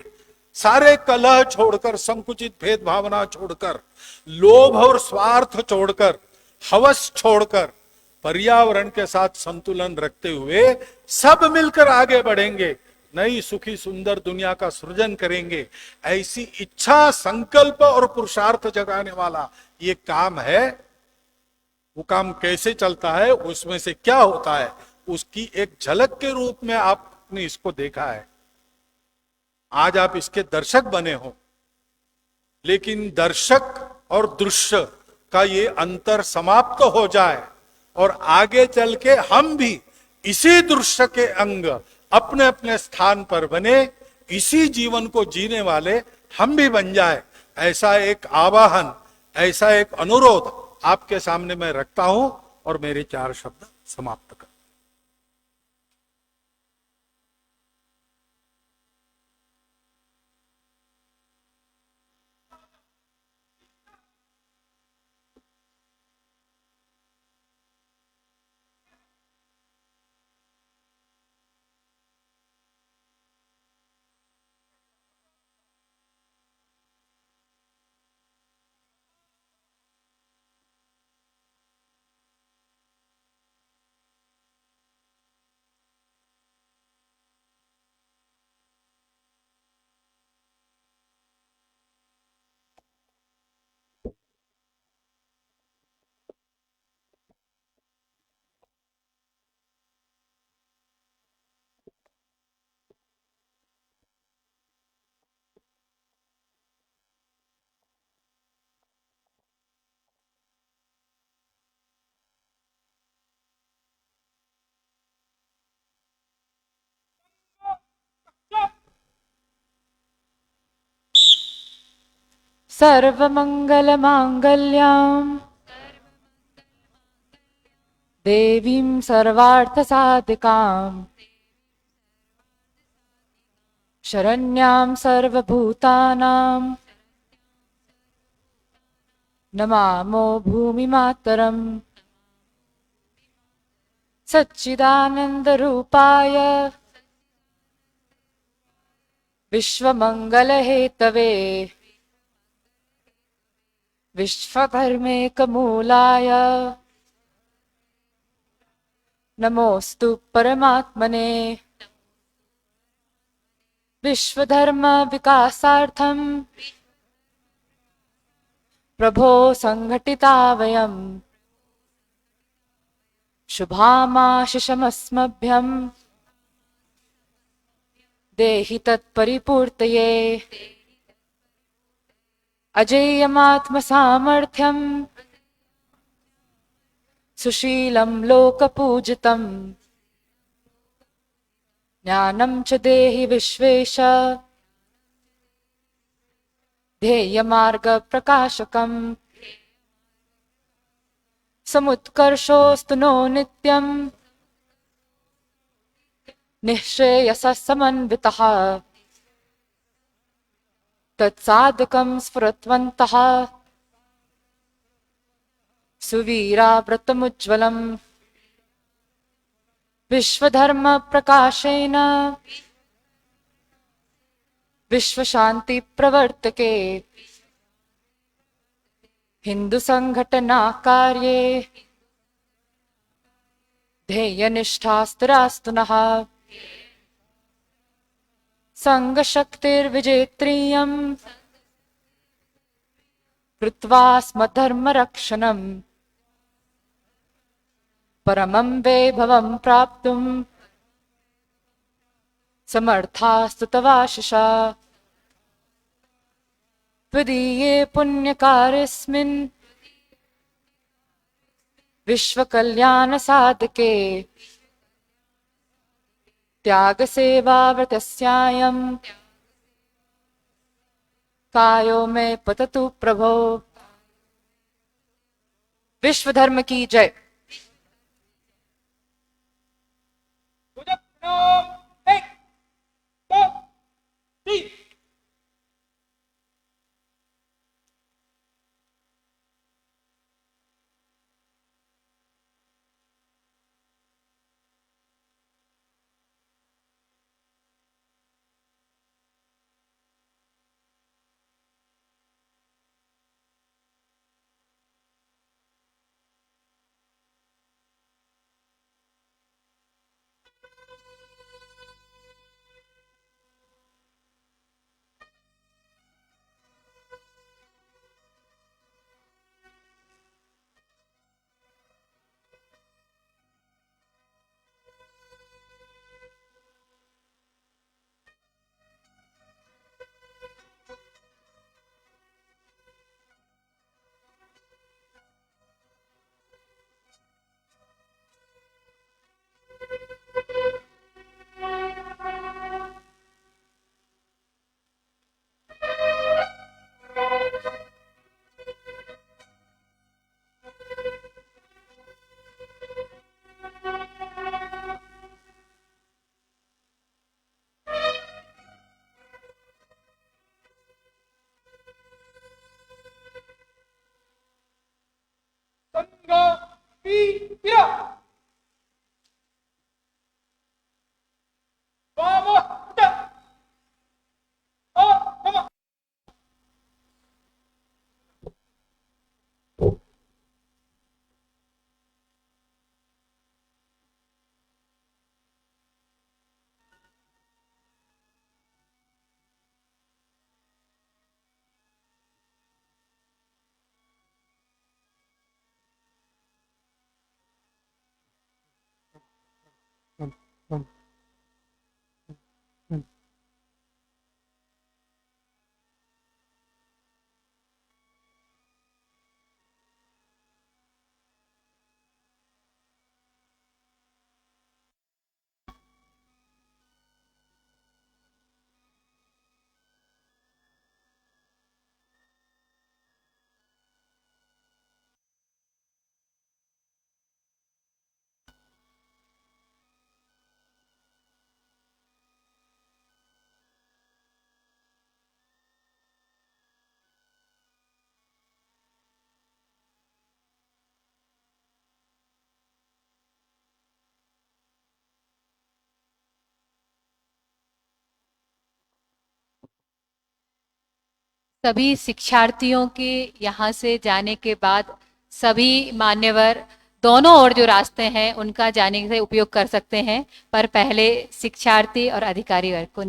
सारे कलह छोड़कर, संकुचित भेद भावना छोड़कर, लोभ और स्वार्थ छोड़कर, हवस छोड़कर, पर्यावरण के साथ संतुलन रखते हुए सब मिलकर आगे बढ़ेंगे, नई सुखी सुंदर दुनिया का सृजन करेंगे। ऐसी इच्छा, संकल्प और पुरुषार्थ जगाने वाला ये काम है। वो काम कैसे चलता है, उसमें से क्या होता है, उसकी एक झलक के रूप में आपने इसको देखा है। आज आप इसके दर्शक बने हो, लेकिन दर्शक और दृश्य का ये अंतर समाप्त हो जाए और आगे चल के हम भी इसी दृश्य के अंग अपने अपने स्थान पर बने, इसी जीवन को जीने वाले हम भी बन जाए, ऐसा एक आवाहन, ऐसा एक अनुरोध आपके सामने मैं रखता हूं और मेरे 4 शब्द समाप्त कर। सर्वमङ्गलमाङ्गल्यं देवीं सर्वार्थसाधिकां शरण्यां सर्वभूतानां नमामो भूमिमातरम् सच्चिदानन्दरूपाय विश्वमङ्गलहेतवे विश्वधर्मेकमूलाय नमोस्तु परमात्मने विश्वधर्म विकासार्थं प्रभो संघटिता वयं शुभामाशिषमस्मभ्यं देहि तत्परिपूर्तये अजेयमात्मसामर्थ्यं सुशीलं लोकपूजितं ज्ञानं च देहि विश्वेश ध्येयमार्गप्रकाशकम् समुत्कर्षोऽस्तु नो नित्यं निःश्रेयसः समन्वितः तत्साधकं स्फुरत्वन्तः सुवीराव्रतमुज्ज्वलम् विश्वधर्मप्रकाशेन विश्वशान्तिप्रवर्तके हिन्दुसङ्घटनाकार्ये ध्येयनिष्ठास्तुरास्तु नः सङ्गशक्तिर्विजेत्रीयम् कृत्वा स्म धर्मरक्षणम् परमं वैभवं प्राप्तुं समर्थास्तु तवाशिषा त्वदीये पुण्यकार्यस्मिन् विश्वकल्याणसाधके त्यागसेवाव्रतस्यायं कायो मे पततु प्रभो। विश्व धर्म की जय। सभी शिक्षार्थियों के यहाँ से जाने के बाद सभी मान्यवर दोनों ओर जो रास्ते हैं उनका जाने से उपयोग कर सकते हैं, पर पहले शिक्षार्थी और अधिकारी वर्ग को